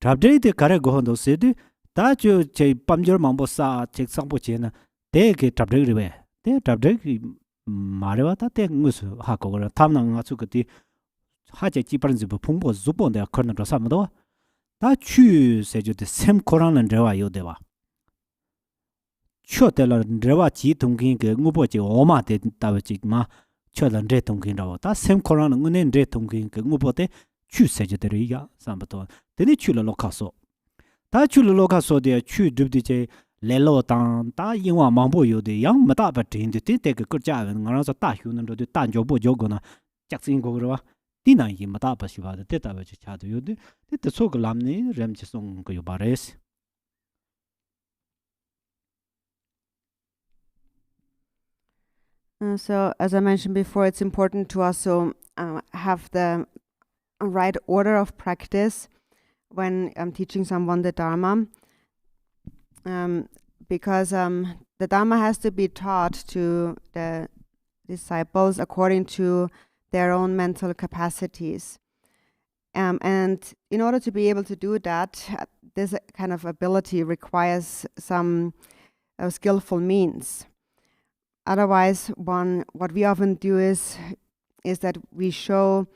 잡데이데 가레 고노 세드 다주 제 밤절 망보사 책상보체나 데게 잡데리베 데 잡데기 마레와타 테 무스 하고라 탐낭 아주 그디 하제 지번지 풍보 주본데 커너로 삼도 다추 세주데 셈코라는 데와 요데와 초텔런 데와 지 동긴 그 무보지 오마데 다베지마 초런 데 동긴라고 다 셈코라는 은행 데 동긴 그 무보데 추 세주데리야 삼부터 데니 추로 로카소 다 추로 로카소데 추 듭디제 레로 땅다 인와 망보 요데 양 마다바 딘데 데게 거자는 알아서 다 휴는도 단조보 조거나 짝진 거그러와 디나이 마다바 시바데 데다베지 차도 요데 데데 소글람니 렘치 송거 요바레스 So, as I mentioned before, it's important to also have the right order of practice when teaching someone the Dharma, because the Dharma has to be taught to the disciples according to their own mental capacities. And in order to be able to do that, this kind of ability requires some skillful means. Otherwise, what we often do is that we show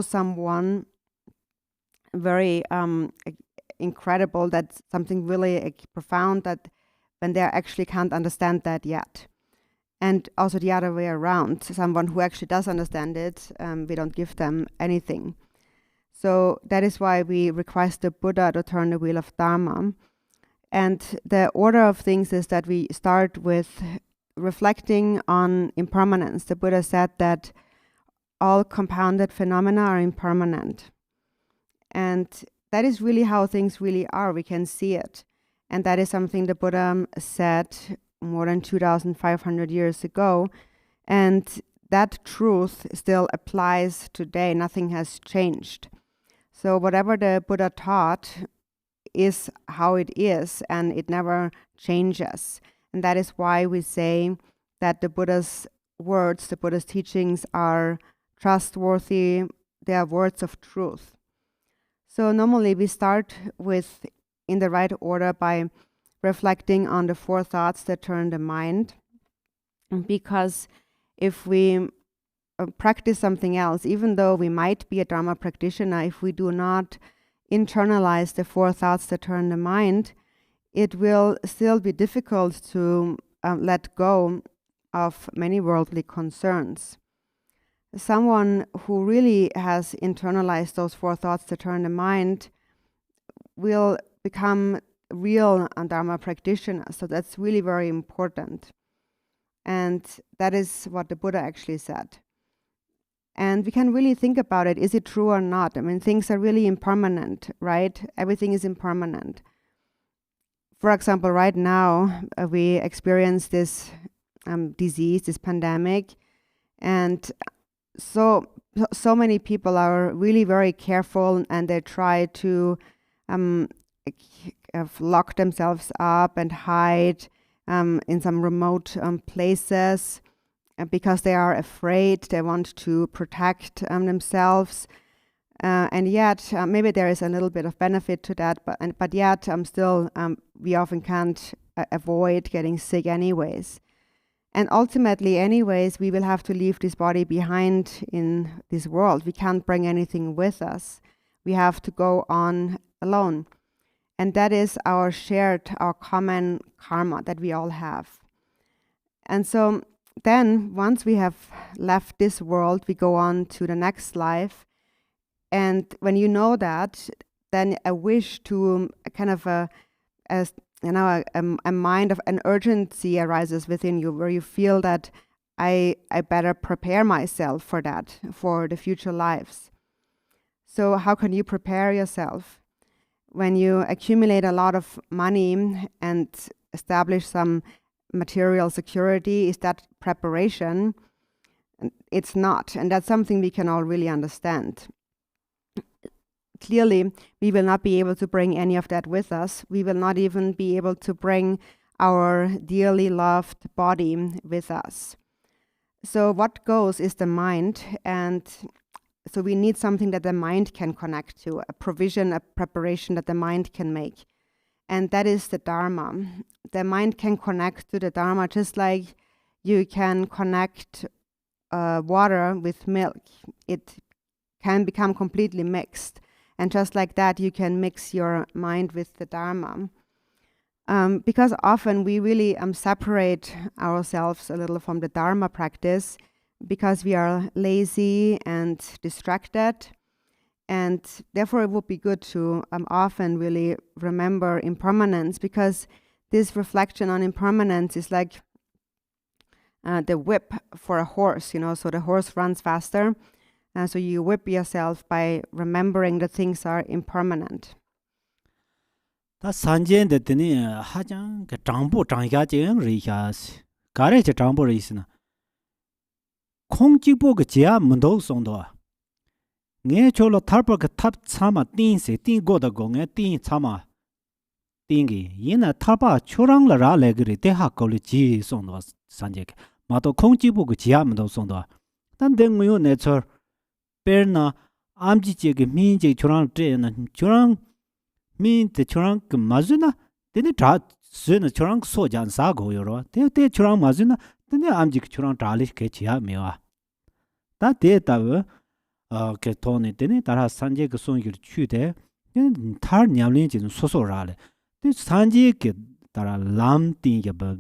someone very incredible, that something really profound, that when they actually can't understand that yet. And also the other way around, someone who actually does understand it, we don't give them anything. So that is why we request the Buddha to turn the wheel of Dharma. And the order of things is that we start with reflecting on impermanence. The Buddha said that all compounded phenomena are impermanent. And that is really how things really are. We can see it. And that is something the Buddha said more than 2,500 years ago. And that truth still applies today. Nothing has changed. So whatever the Buddha taught is how it is, and it never changes. And that is why we say that the Buddha's words, the Buddha's teachings are trustworthy. They are words of truth. So normally we start with, in the right order, by reflecting on the four thoughts that turn the mind. Because if we practice something else, even though we might be a Dharma practitioner, if we do not internalize the 4 thoughts that turn the mind, it will still be difficult to let go of many worldly concerns. Someone who really has internalized those 4 thoughts that turn the mind will become real Dharma practitioner. So that's really very important. And that is what the Buddha actually said. And we can really think about it. Is it true or not? I mean, things are really impermanent, right? Everything is impermanent. For example, right now, we experience this disease, this pandemic, and so many people are really very careful, and they try to lock themselves up and hide in some remote places because they are afraid. They want to protect themselves, and yet maybe there is a little bit of benefit to that, but yet still we often can't avoid getting sick anyways. And ultimately, anyways, we will have to leave this body behind in this world. We can't bring anything with us. We have to go on alone. And that is our common karma that we all have. And so then, once we have left this world, we go on to the next life. And when you know that, then a wish to a mind of an urgency arises within you, where you feel that I better prepare myself for that, for the future lives. So how can you prepare yourself? When you accumulate a lot of money and establish some material security, is that preparation? It's not, and that's something we can all really understand. Clearly, we will not be able to bring any of that with us. We will not even be able to bring our dearly loved body with us. So what goes is the mind, and so we need something that the mind can connect to, a provision, a preparation that the mind can make. And that is the Dharma. The mind can connect to the Dharma just like you can connect water with milk. It can become completely mixed. And just like that, you can mix your mind with the Dharma. Because often we really separate ourselves a little from the Dharma practice because we are lazy and distracted. And therefore, it would be good to often really remember impermanence, because this reflection on impermanence is like the whip for a horse, so the horse runs faster. So you whip yourself by remembering that things are impermanent. 다 산제인데 드니 하장 그 장보 장야쟁 리샤스 가레체 장보 리스나 콩지보 그 지야 문도 송도 네 졸로 탈버 그탑 참아 띵세 띵고다 공에 띵 참아 띵기 이나 탈바 초랑라라 레그리 대하 걸리 지 송도 산제 마도 콩지보 그 지야 문도 송도 단댕무요 내처 베르나 암지지게 민제 초랑 때나 초랑 민데 초랑 그 마즈나 데네 다 스나 초랑 소잔 사고요로 데데 초랑 마즈나 데네 암지 초랑 달리 개치야 메와 다 데다고 그 돈에 데네 따라 산제 그 송일 취대 타 냠린지 소소라래 데 산제 그 따라 람띵게 바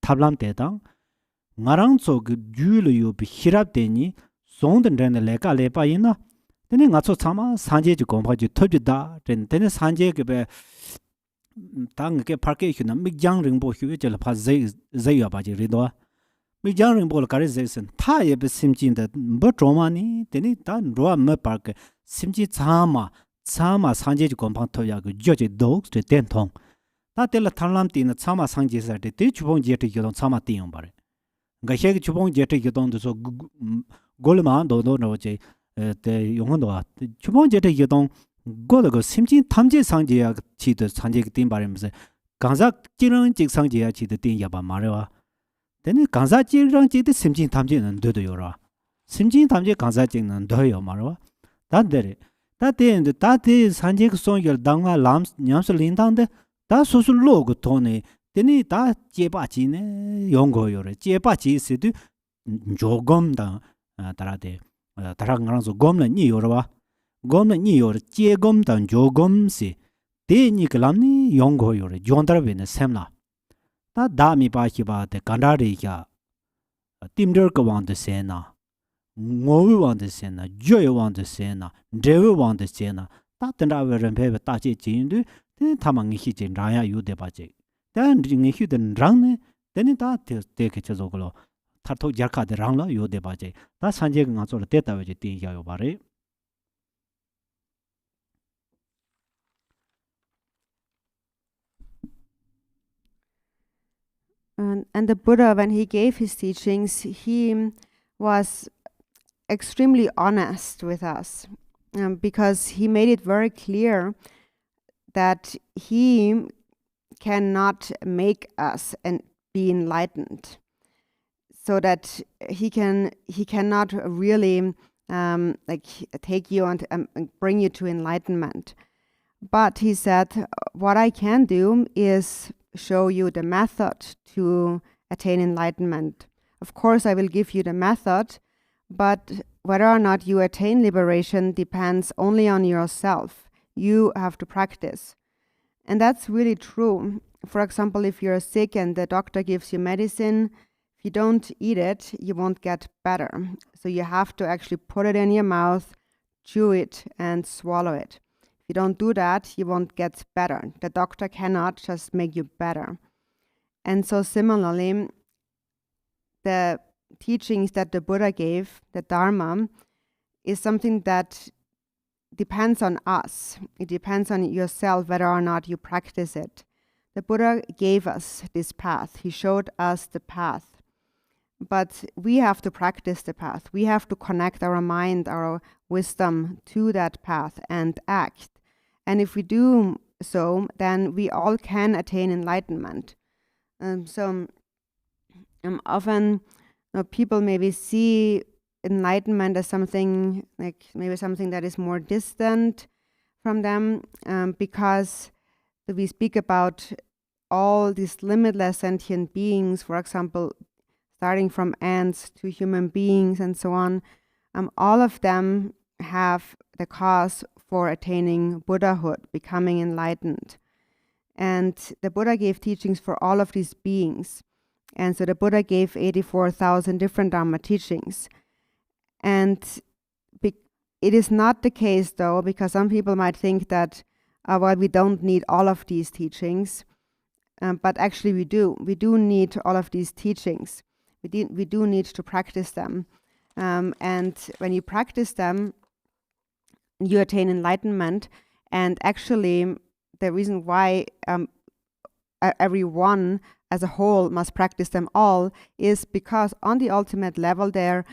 탑람 데당 나랑 그 듀르요 비 히랍데니 송든데 레가 레파이나 데네 가서 참아 산제지 공파지 터지다 데네 산제게 당게 파케이나 미장 링보 휴제를 파제 제야 바지 리도 미장 링보 가르제선 타예 베심진데 버조마니 데네 단 로아 마 파케 심지 참아 산제지 공파 터야 그 저제 독스 텐통 다텔라 탈람티나 참아 상제사데 데 주봉제트 요동 참아 띠용 바래 가셰기 주봉제트 요동도 골만 도도노제 때 용원도와 주봉제트 요동 고르고 심진 탐제 상제야 치드 산제기 띵 바르면서 강사 지령 직상제야 치드 띵 야바 말어와 데네 강사 지령 치드 심진 탐제는 되도요라 심진 탐제 강사 직는 더요 말어와 단데레 다데인데 다데 산제기 송열 당와 람 냠스 린당데 다 소술로고 토네 데네 다 제바지네 용고요래 제바지 있어도 조금다 tarade tarang ngang so gom la ni yor ba gom la ni yor che gom dan jo gom si de ni klam ni yong go yor jon dar be ne sem la ta da mi ba chi ba de kan da ri ya tim der ko wang de se na ngo wi wang de se na jo yo wang de se na de wi wang de se na ta ten da we ren pe ta chi jin du de ta mang hi jin ra ya yu de ba je dan ring hi de rang ne de ni ta de ke che zo ko lo tar to jar ka de rang la yu de ba je ta san je nga zo de ta we je tin ya yo ba re And the Buddha, when he gave his teachings, he was extremely honest with us, because he made it very clear that he cannot make us and be enlightened, so that he cannot really take you and bring you to enlightenment. But he said, what I can do is show you the method to attain enlightenment. Of course, I will give you the method, but whether or not you attain liberation depends only on yourself. You have to practice. And that's really true. For example, if you're sick and the doctor gives you medicine, if you don't eat it, you won't get better. So you have to actually put it in your mouth, chew it, and swallow it. If you don't do that, you won't get better. The doctor cannot just make you better. And so similarly, the teachings that the Buddha gave, the Dharma, is something that depends on us. It depends on yourself whether or not you practice it. The Buddha gave us this path. He showed us the path. But we have to practice the path. We have to connect our mind, our wisdom to that path and act. And if we do so, then we all can attain enlightenment. Often people maybe see enlightenment as something like maybe something that is more distant from them, because we speak about all these limitless sentient beings, for example, starting from ants to human beings and so on. All of them have the cause for attaining Buddhahood, becoming enlightened. And the Buddha gave teachings for all of these beings. And so the Buddha gave 84,000 different Dharma teachings. And it is not the case, though, because some people might think that, we don't need all of these teachings. But actually we do. We do need all of these teachings. We do need to practice them. And when you practice them, you attain enlightenment. And actually, the reason why everyone as a whole must practice them all is because on the ultimate level there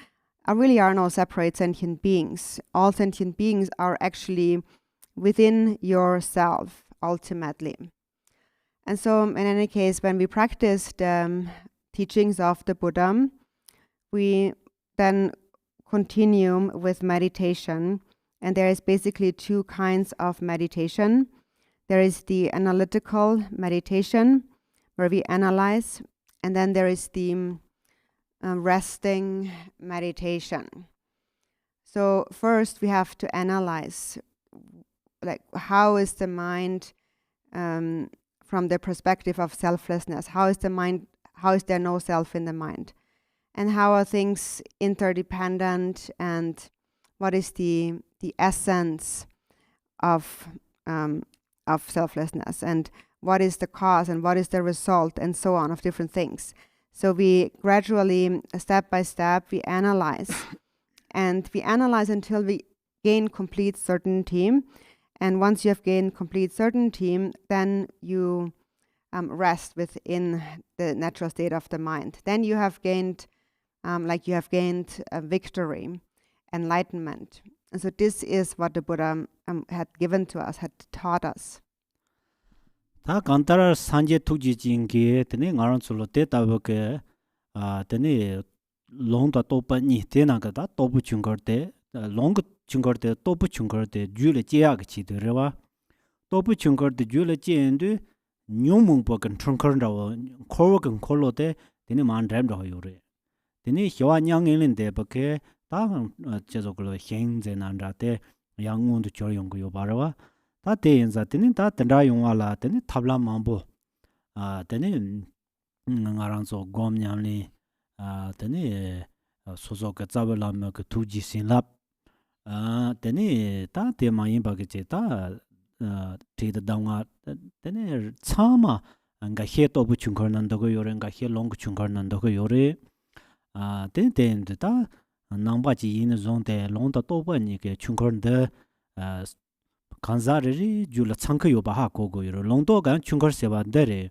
really are no separate sentient beings. All sentient beings are actually within yourself, ultimately. And so, in any case, when we practice the teachings of the Buddha, we then continue with meditation. And there is basically two kinds of meditation. There is the analytical meditation, where we analyze, and then there is the resting meditation. So first we have to analyze, like, how is the mind from the perspective of selflessness? How is there no self in the mind? And how are things interdependent, and what is the essence of selflessness, and what is the cause and what is the result, and so on, of different things. So we gradually, step by step, we analyze. And we analyze until we gain complete certainty. And once you have gained complete certainty, then you rest within the natural state of the mind. Then you have gained, victory, enlightenment. And so this is what the Buddha had given to us, had taught us. 다 간타라 산제 투지 진게 드네 ngaran sulo te taboke 드네 롱다 토파니 테나가다 토부 중거데 롱 중거데 토부 중거데 줄에 제약 지더라와 토부 중거데 줄에 제엔데 뇽몽보 컨트롤커라고 코워건 콜로데 드네 만람도 요래 드네 희와냥인데 버케 다 제조글로 행제난라데 양운도 저용고 요바라와 다 대인자 되는 다 된다 용와라 되는 탑라 망보 되는 ngaranzo gomnyamli 되는 소소가 잡을라면 그 두지 신랍 되는 다 대마인 바게제 다 테다 당와 되는 참아 anga heto bu chung karnan do yore anga he long chung karnan do yore den den da nangba ji yin zong de long da to ba ni ge chung karn de kanza ri ju la chang yo ba ha ko go yore long do gan chung kar se ba de re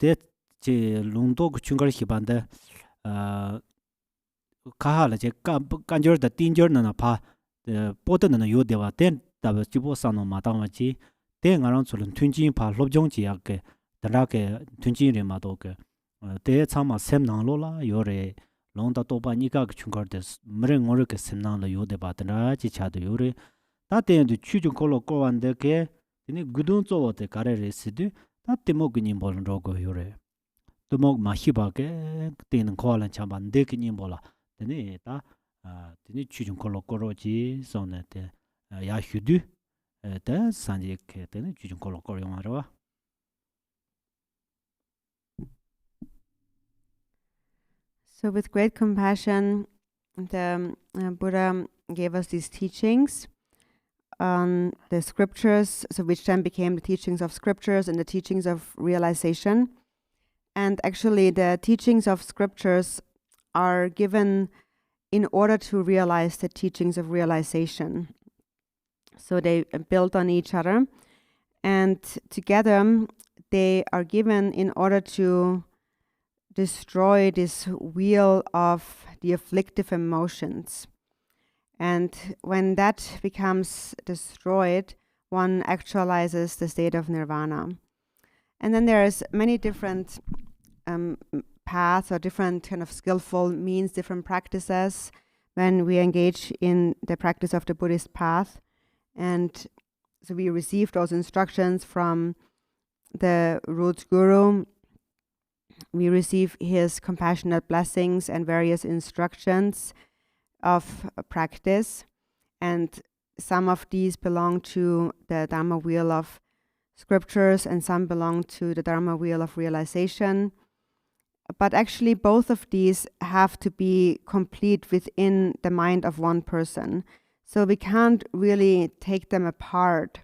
de je long do chung kar hi ban de ka ha la je kan jor da tin jor na pa po de na yo de wa den da ba ji bo sa no ma dang wa ji 대 ngaran chulun tunjin pa lobjong ji yak ke dara ke tunjin re ma do ke de chama sem nang lo la yore long da to ba ni ga chungkar des mre ngor ke sem nang la yo de ba dara ji cha de yore ta de de chu ju ko lo ko wan de ke ni gudun zo de kare re si de ta te mo gni bol ro go yore to mo ma hi ba ke te nang ko lan cha ban de ki ni bola de ni ta de ni chu ju ko lo ko ro ji so ne de ya hyu du 다 산지 때는 주중 콜로콜 용하러 So with great compassion, the Buddha gave us these teachings on the scriptures, so which then became the teachings of scriptures and the teachings of realization. And actually the teachings of scriptures are given in order to realize the teachings of realization. So they build on each other, and together they are given in order to destroy this wheel of the afflictive emotions. And when that becomes destroyed, one actualizes the state of nirvana. And then there's many different paths or different kind of skillful means, different practices when we engage in the practice of the Buddhist path. And so we received those instructions from the root guru. We receive his compassionate blessings and various instructions of practice. And some of these belong to the Dharma wheel of scriptures, and some belong to the Dharma wheel of realization. But actually, both of these have to be complete within the mind of one person. So we can't really take them apart.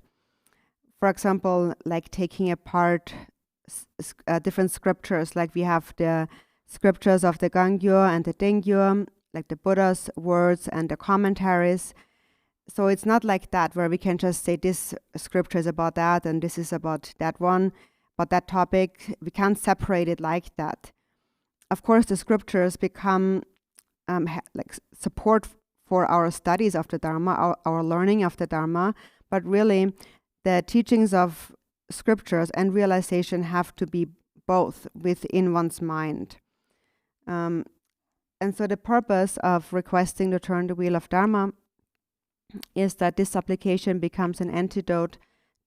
For example, like taking apart different scriptures, like we have the scriptures of the Gangyo and the Dengyo, like the Buddha's words and the commentaries. So it's not like that, where we can just say this scripture is about that and this is about that one, about that topic. We can't separate it like that. Of course, the scriptures become like support for our studies of the Dharma, our learning of the Dharma, but really the teachings of scriptures and realization have to be both within one's mind. And so the purpose of requesting to turn the wheel of Dharma is that this supplication becomes an antidote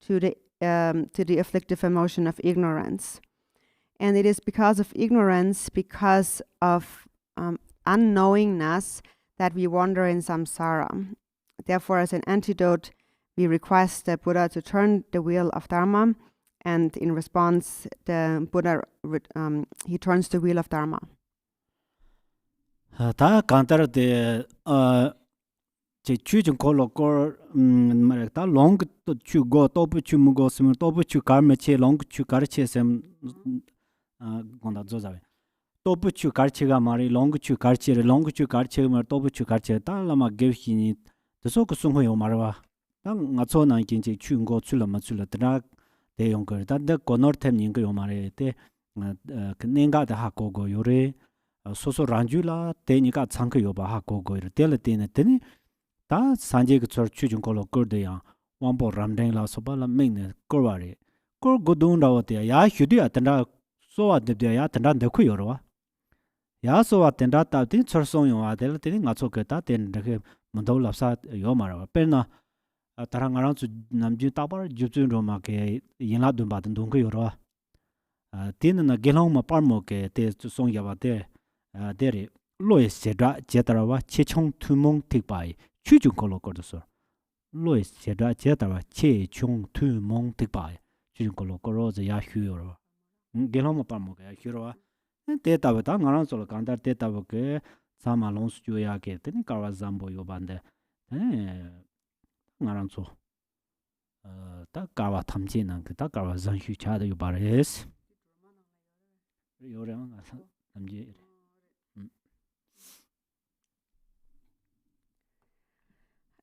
to the afflictive emotion of ignorance. And it is because of ignorance, because of unknowingness, that we wander in samsara. Therefore, as an antidote, we request the Buddha to turn the wheel of Dharma, and in response, the Buddha he turns the wheel of Dharma. Ta kantar de che chujung kolo kor ta long to chu go to bu chu mu go sim to bu chu kar me che long chu kar che sem gonda zo zawe to bu chu kar che ga mari long chu kar che mar to bu chu kar che ta la ma ge hi ni de so ko sung ho yo mar wa ta nga cho na kin che chu go chu la ma chu la tra de yong ko ta de ko nor them ning ko yo mare te ken ga da ha ko go yo re 소소 란줄라 테니까 창크 요바 하고 거를 텔 때는 때니 다 산제 그 추중 걸로 거대야 원보 람댕라 소발라 메네 거와리 거 고돈라오테 야 휴디야 텐다 소와 데야 텐다 데쿠 요로와 야 소와 텐다 따티 철송 요와 델 때니 나초케다 텐데 문도 랍사 요마라 페나 타랑아랑 남주 따바 주준 로마케 인라돈 바든 동거 요로와 티는 겔롱마 파모케 테 송야바테 dere lois jedra jetarawa chechong tumong tikpai chujung kolo kordoso lois jedra jetarawa chechong tumong tikpai chujung kolo koro ze ya hyuro gelom pamo ga hyuro te tabata ngaran solo kandar te taboke sama lonsu ya ke teni karwa zambo yo bande ngaran so ta karwa tamji nang ta karwa zan hyu cha de yo bares yo re nga tamji.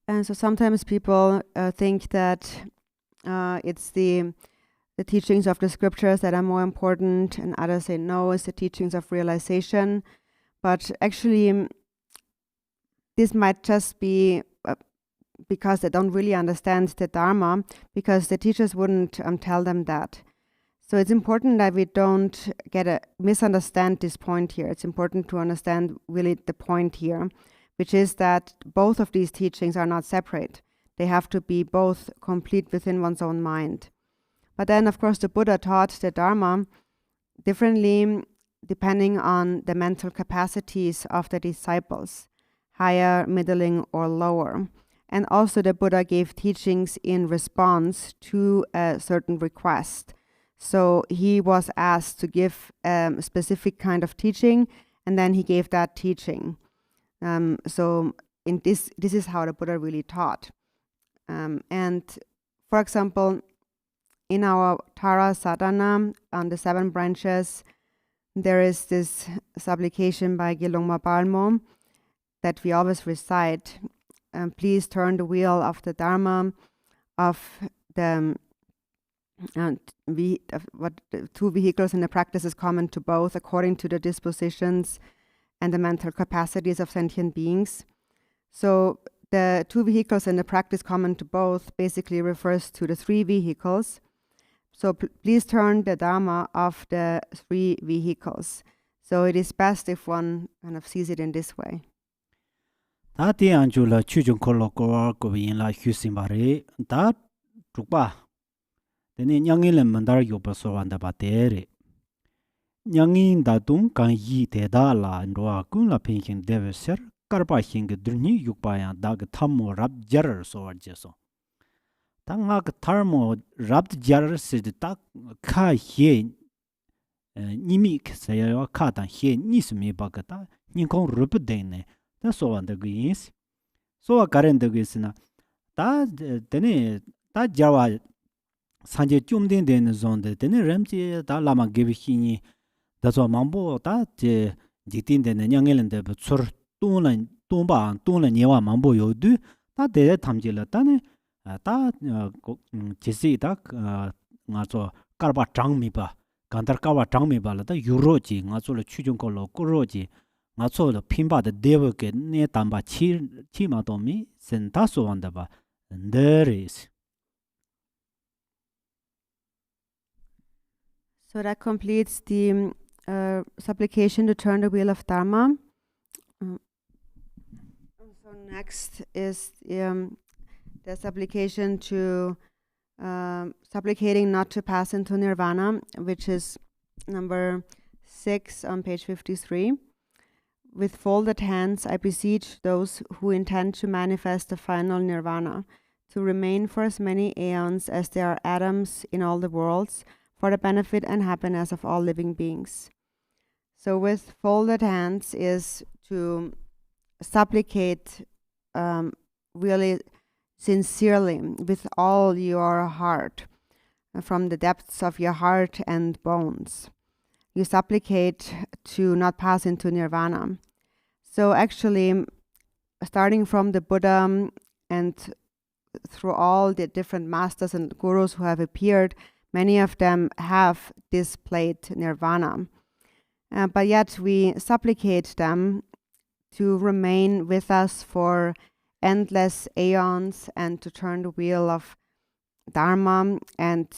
And so sometimes people think that it's the teachings of the scriptures that are more important, and others say no, it's the teachings of realization. But actually, this might just be because they don't really understand the Dharma, because the teachers wouldn't tell them that. So it's important that we don't misunderstand this point here. It's important to understand really the point here, which is that both of these teachings are not separate. They have to be both complete within one's own mind. But then, of course, the Buddha taught the Dharma differently depending on the mental capacities of the disciples, higher, middling, or lower. And also the Buddha gave teachings in response to a certain request. So he was asked to give a specific kind of teaching, and then he gave that teaching. So in this is how the Buddha really taught. And for example, in our Tara Sadhana, on the 7 branches, there is this supplication by Gelongma Palmo that we always recite. Please turn the wheel of the Dharma, of the what the 2 vehicles in the practice is common to both, according to the dispositions and the mental capacities of sentient beings. So the 2 vehicles in the practice common to both basically refers to the 3 vehicles. So please turn the Dharma of the 3 vehicles. So it is best if one kind of sees it in this way. Ta ti anjula chujung kolo ko ko yin la hyusin bare ta tukpa tene nyangin le mandar yo pa so wanda ba tere nyangin da tung kan yi te da la ndo kun la pinkin deve ser karpa hing drni yukpa ya da ga thammo rab jar so war jeso ta nga ga tharmo rab jar se ta kha ye nimi ke se ya ka ta he ni su me ba ga ta nin kong rup de ne ta so wanda ga is so karen de ga sina ta tene ta jawa sanje chumden den zon de tene remji da lama gebi hini da so mambo ta je jitin de nyangelen de sur tunlan tumba tunlan yewa mambo yodu ta de thamji la ta ne ta jisi ta nga zo karba chang mi ba gandar kawa chang mi ba la ta yuro ji nga zo le chujung ko lo ko ro ji nga zo le pimba de dev ke ne tamba chi ma do mi sen ta so wanda ba there is. So that completes the supplication to turn the wheel of Dharma. So next is the supplication to supplicating not to pass into nirvana, which is number 6 on page 53. With folded hands, I beseech those who intend to manifest the final nirvana to remain for as many aeons as there are atoms in all the worlds, for the benefit and happiness of all living beings. So with folded hands is to supplicate really sincerely with all your heart, from the depths of your heart and bones. You supplicate to not pass into nirvana. So actually, starting from the Buddha and through all the different masters and gurus who have appeared, many of them have displayed nirvana. But yet we supplicate them to remain with us for endless aeons and to turn the wheel of Dharma and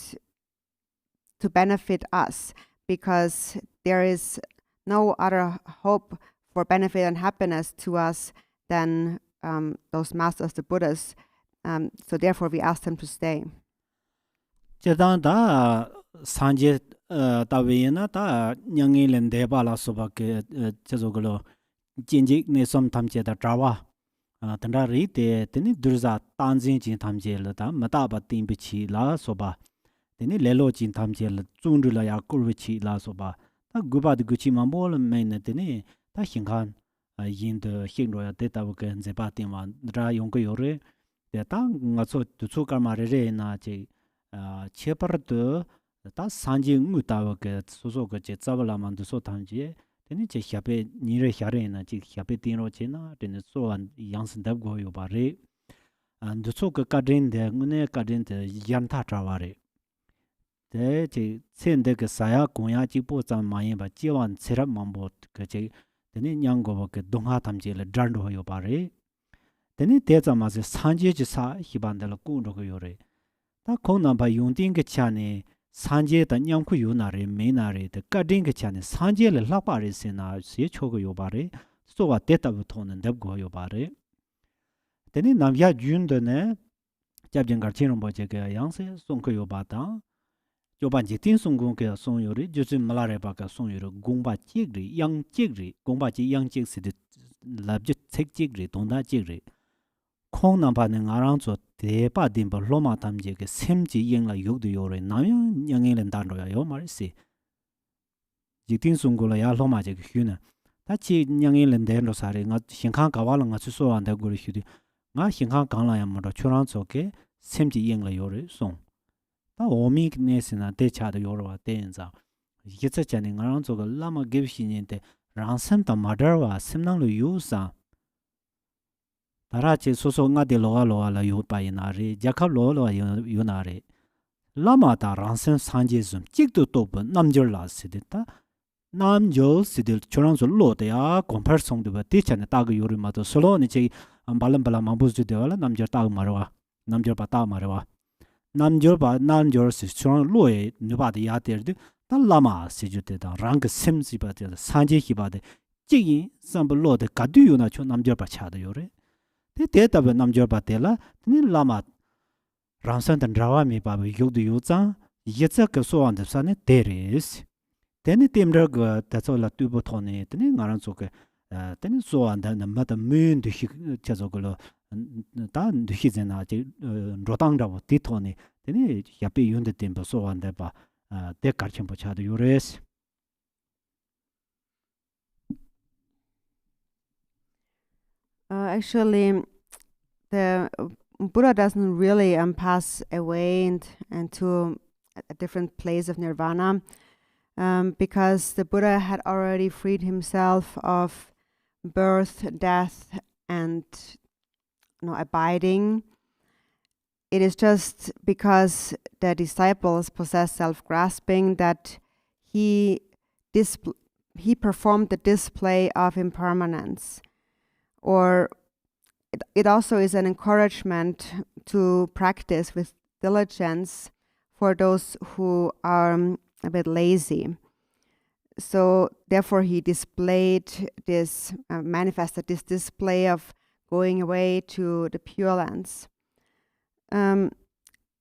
to benefit us, because there is no other hope for benefit and happiness to us than those masters, the Buddhas. So therefore we ask them to stay. Chedan da sanje tawena ta nyangi len de ba la so ba ke chezoglo jinji ne som thamje da trawa tanda ri te teni durza tanjin jin thamje la ta mata ba tin bi chi la so ba teni lelo jin thamje la chungru la ya kur chi la so ba ta guba de guchi ma bol me ne teni ta hingkan yin de hing ro ya de ta bu ke nze ba tin wa dra yong ko yore de ta nga so tu chu ka ma re na che che par de 다 산지 응우다가 소소가 제 잡을라만 소 단지 되니 제 샤베 니레 샤레나 지 샤베 띠로 제나 되니 소안 양선답 고요 바레 안 두소가 까딘데 응네 까딘데 양타 tra와레 대제 센데 그 사야 공야 지보자 마예 바 지완 체랍 만보 그제 되니 냥고 그 동하 탐제를 잔도 호요 바레 되니 대자마세 산지지 사 히반들 꾸로 요레 다 공남바 용딩 그 차네 산제 다 냥쿠 요나레 메나레 데 까딩 그 차네 산제를 라바레 세나 세 초고 요바레 소와 데타부터는 답고 요바레 되니 남야 준드네 잡정가 치는 버제가 양세 송코 요바다 요반지 띵송공게 송요리 주스 말아레 바가 송요리 공바 찌그리 양 찌그리 공바지 양 찌그스데 랍지 책찌그리 동다 찌그리 콩남바는 아랑조 대바딘바 로마 담제게 셈지 영라 욕도 요래 나면 영행은 단로야 요 말시 지팅송고라 야 로마제 휴나 다치 영행은 된로 사례 가 신칸 가와랑 가 수소한다 고르 휴디 가 신칸 강라야 뭐라 초랑조게 셈지 영라 요래 송 다 오미네스나 대차도 요로와 대인자 이게 자는 아랑조가 라마 geb시니데 랑센다 마더와 셈낭로 유사 다라치 소소 nga데 로가로라 요바이나리 자캅 로로 요나리 라마다 란센 산제즘 찍도 또번 남절라시데다 남절 시들 초랑서 로데야 컴퍼송도 베티찬 따그 요르마도 솔로니 제 발람발라 마부즈데와라 남절 따그 마르와 남절 바따 마르와 남절 바 남절 시초랑 로에 누바데 야데르드 달라마 시주데다 랑그 셈지바데 산제 히바데 찌기 삼블로데 가두요나 초 남절 바차도 요레 대답은 남절 바텔라 니 라마 란산단 라와미 바베 요도 요자 예자 그 소한데 산에 데리스 데니 팀르가 다솔라 투보토네 데니 나란소게 데니 소한다 나마다 문드 히 자조글로 다 드히제나 제 로당다고 디토네 데니 야페 윤데 템보 소한데 바 데카르침 보차도 요레스 Actually, the Buddha doesn't really pass away and to a different place of nirvana, because the Buddha had already freed himself of birth, death, and abiding. It is just because the disciples possess self-grasping that he performed the display of impermanence. Or it also is an encouragement to practice with diligence for those who are a bit lazy. So therefore he displayed this, manifested this display of going away to the Pure Lands.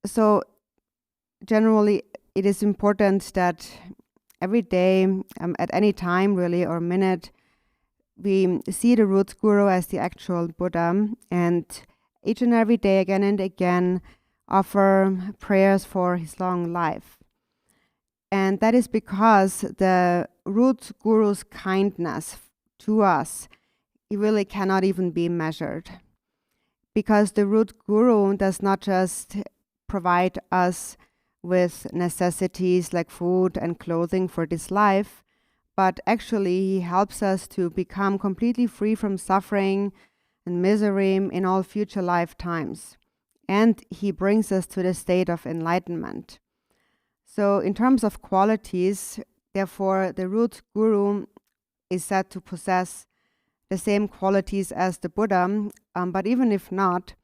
So generally it is important that every day, at any time really, or minute, we see the root guru as the actual Buddha, and each and every day, again and again, offer prayers for his long life. And that is because the root guru's kindness to us, it really cannot even be measured. Because the root guru does not just provide us with necessities like food and clothing for this life, but actually he helps us to become completely free from suffering and misery in all future lifetimes. And he brings us to the state of enlightenment. So in terms of qualities, therefore, the root guru is said to possess the same qualities as the Buddha, but even if not,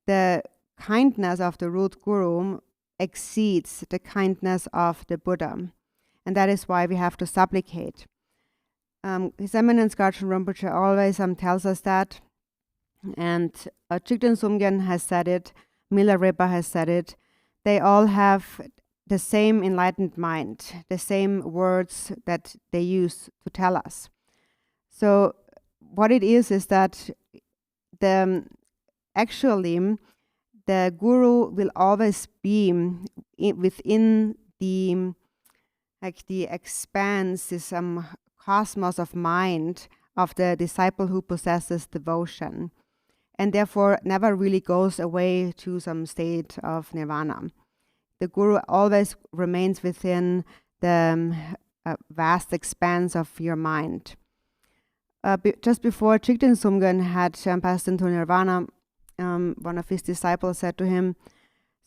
the kindness of the root guru exceeds the kindness of the Buddha. And that is why we have to supplicate. His Eminence Garchen Rinpoche always tells us that. And Chigden Sumgyen has said it, Milarepa has said it. They all have the same enlightened mind, the same words that they use to tell us. So what it is that actually the guru will always be within the expanse, this cosmos of mind of the disciple who possesses devotion, and therefore never really goes away to some state of nirvana. The guru always remains within the vast expanse of your mind. Just before Chigten Sumgön had passed into nirvana, one of his disciples said to him,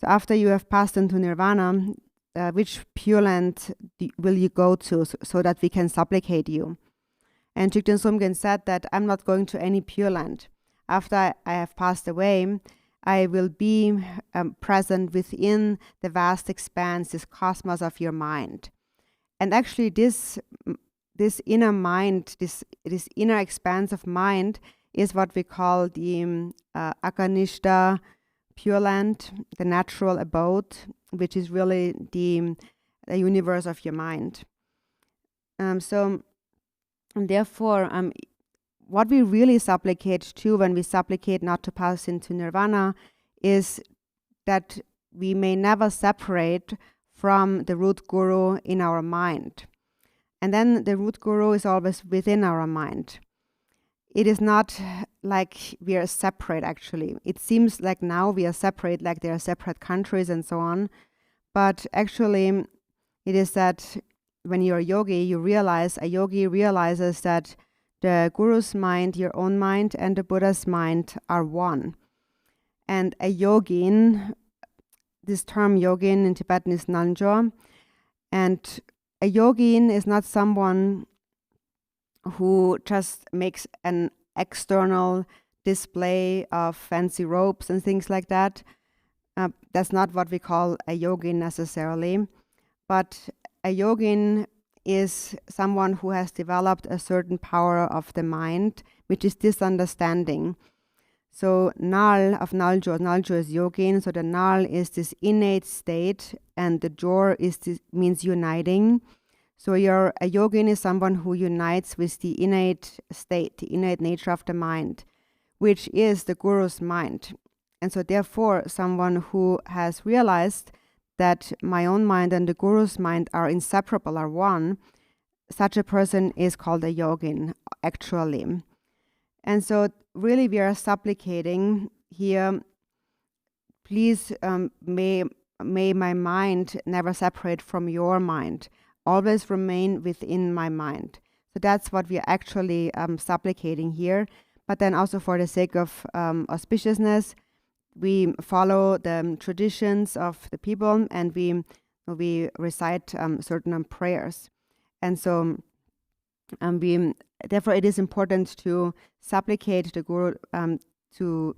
"So after you have passed into nirvana, which Pure Land will you go to so that we can supplicate you?" And Chigten Sumgön said that, "I'm not going to any Pure Land. After I have passed away, I will be present within the vast expanse, this cosmos of your mind." And actually this inner mind, this inner expanse of mind is what we call the Akanishta Pure Land, the natural abode, which is really the universe of your mind. So therefore, what we really supplicate to when we supplicate not to pass into nirvana is that we may never separate from the root guru in our mind. And then the root guru is always within our mind. It is not like we are separate, actually. It seems like now we are separate, like there are separate countries and so on. But actually, it is that when you're a yogi, a yogi realizes that the guru's mind, your own mind, and the Buddha's mind are one. And a yogin, this term yogin in Tibetan is Naljo, and a yogin is not someone who just makes an external display of fancy robes and things like that. That's not what we call a yogin necessarily. But a yogin is someone who has developed a certain power of the mind, which is this understanding. So Nal of Naljo is yogin. So the Nal is this innate state, and the Jor means uniting. So a yogin is someone who unites with the innate state, the innate nature of the mind, which is the guru's mind. And so therefore, someone who has realized that my own mind and the guru's mind are inseparable, are one, such a person is called a yogin, actually. And so really we are supplicating here, please may my mind never separate from your mind, always remain within my mind. So that's what we are actually supplicating here. But then also for the sake of auspiciousness, we follow the traditions of the people, and we recite certain prayers. And so therefore it is important to supplicate the Guru to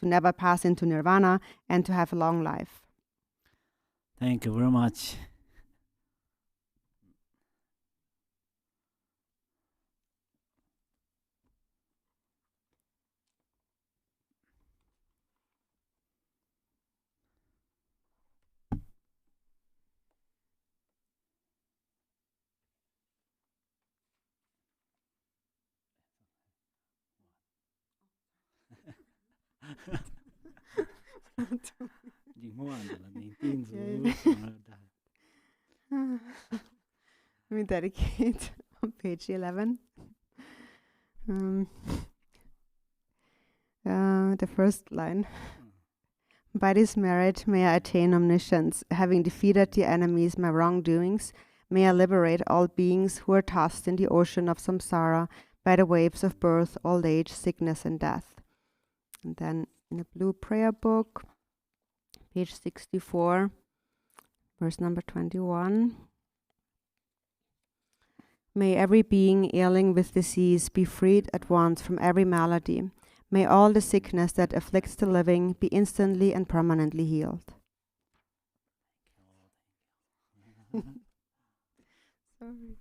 never pass into nirvana and to have a long life. Thank you very much. We dedicate on page 11. The first line. By this merit may I attain omniscience, having defeated the enemies, my wrongdoings. May I liberate all beings who are tossed in the ocean of samsara by the waves of birth, old age, sickness, and death. And then in the blue prayer book, page 64, verse number 21. May every being ailing with disease be freed at once from every malady. May all the sickness that afflicts the living be instantly and permanently healed. Sorry.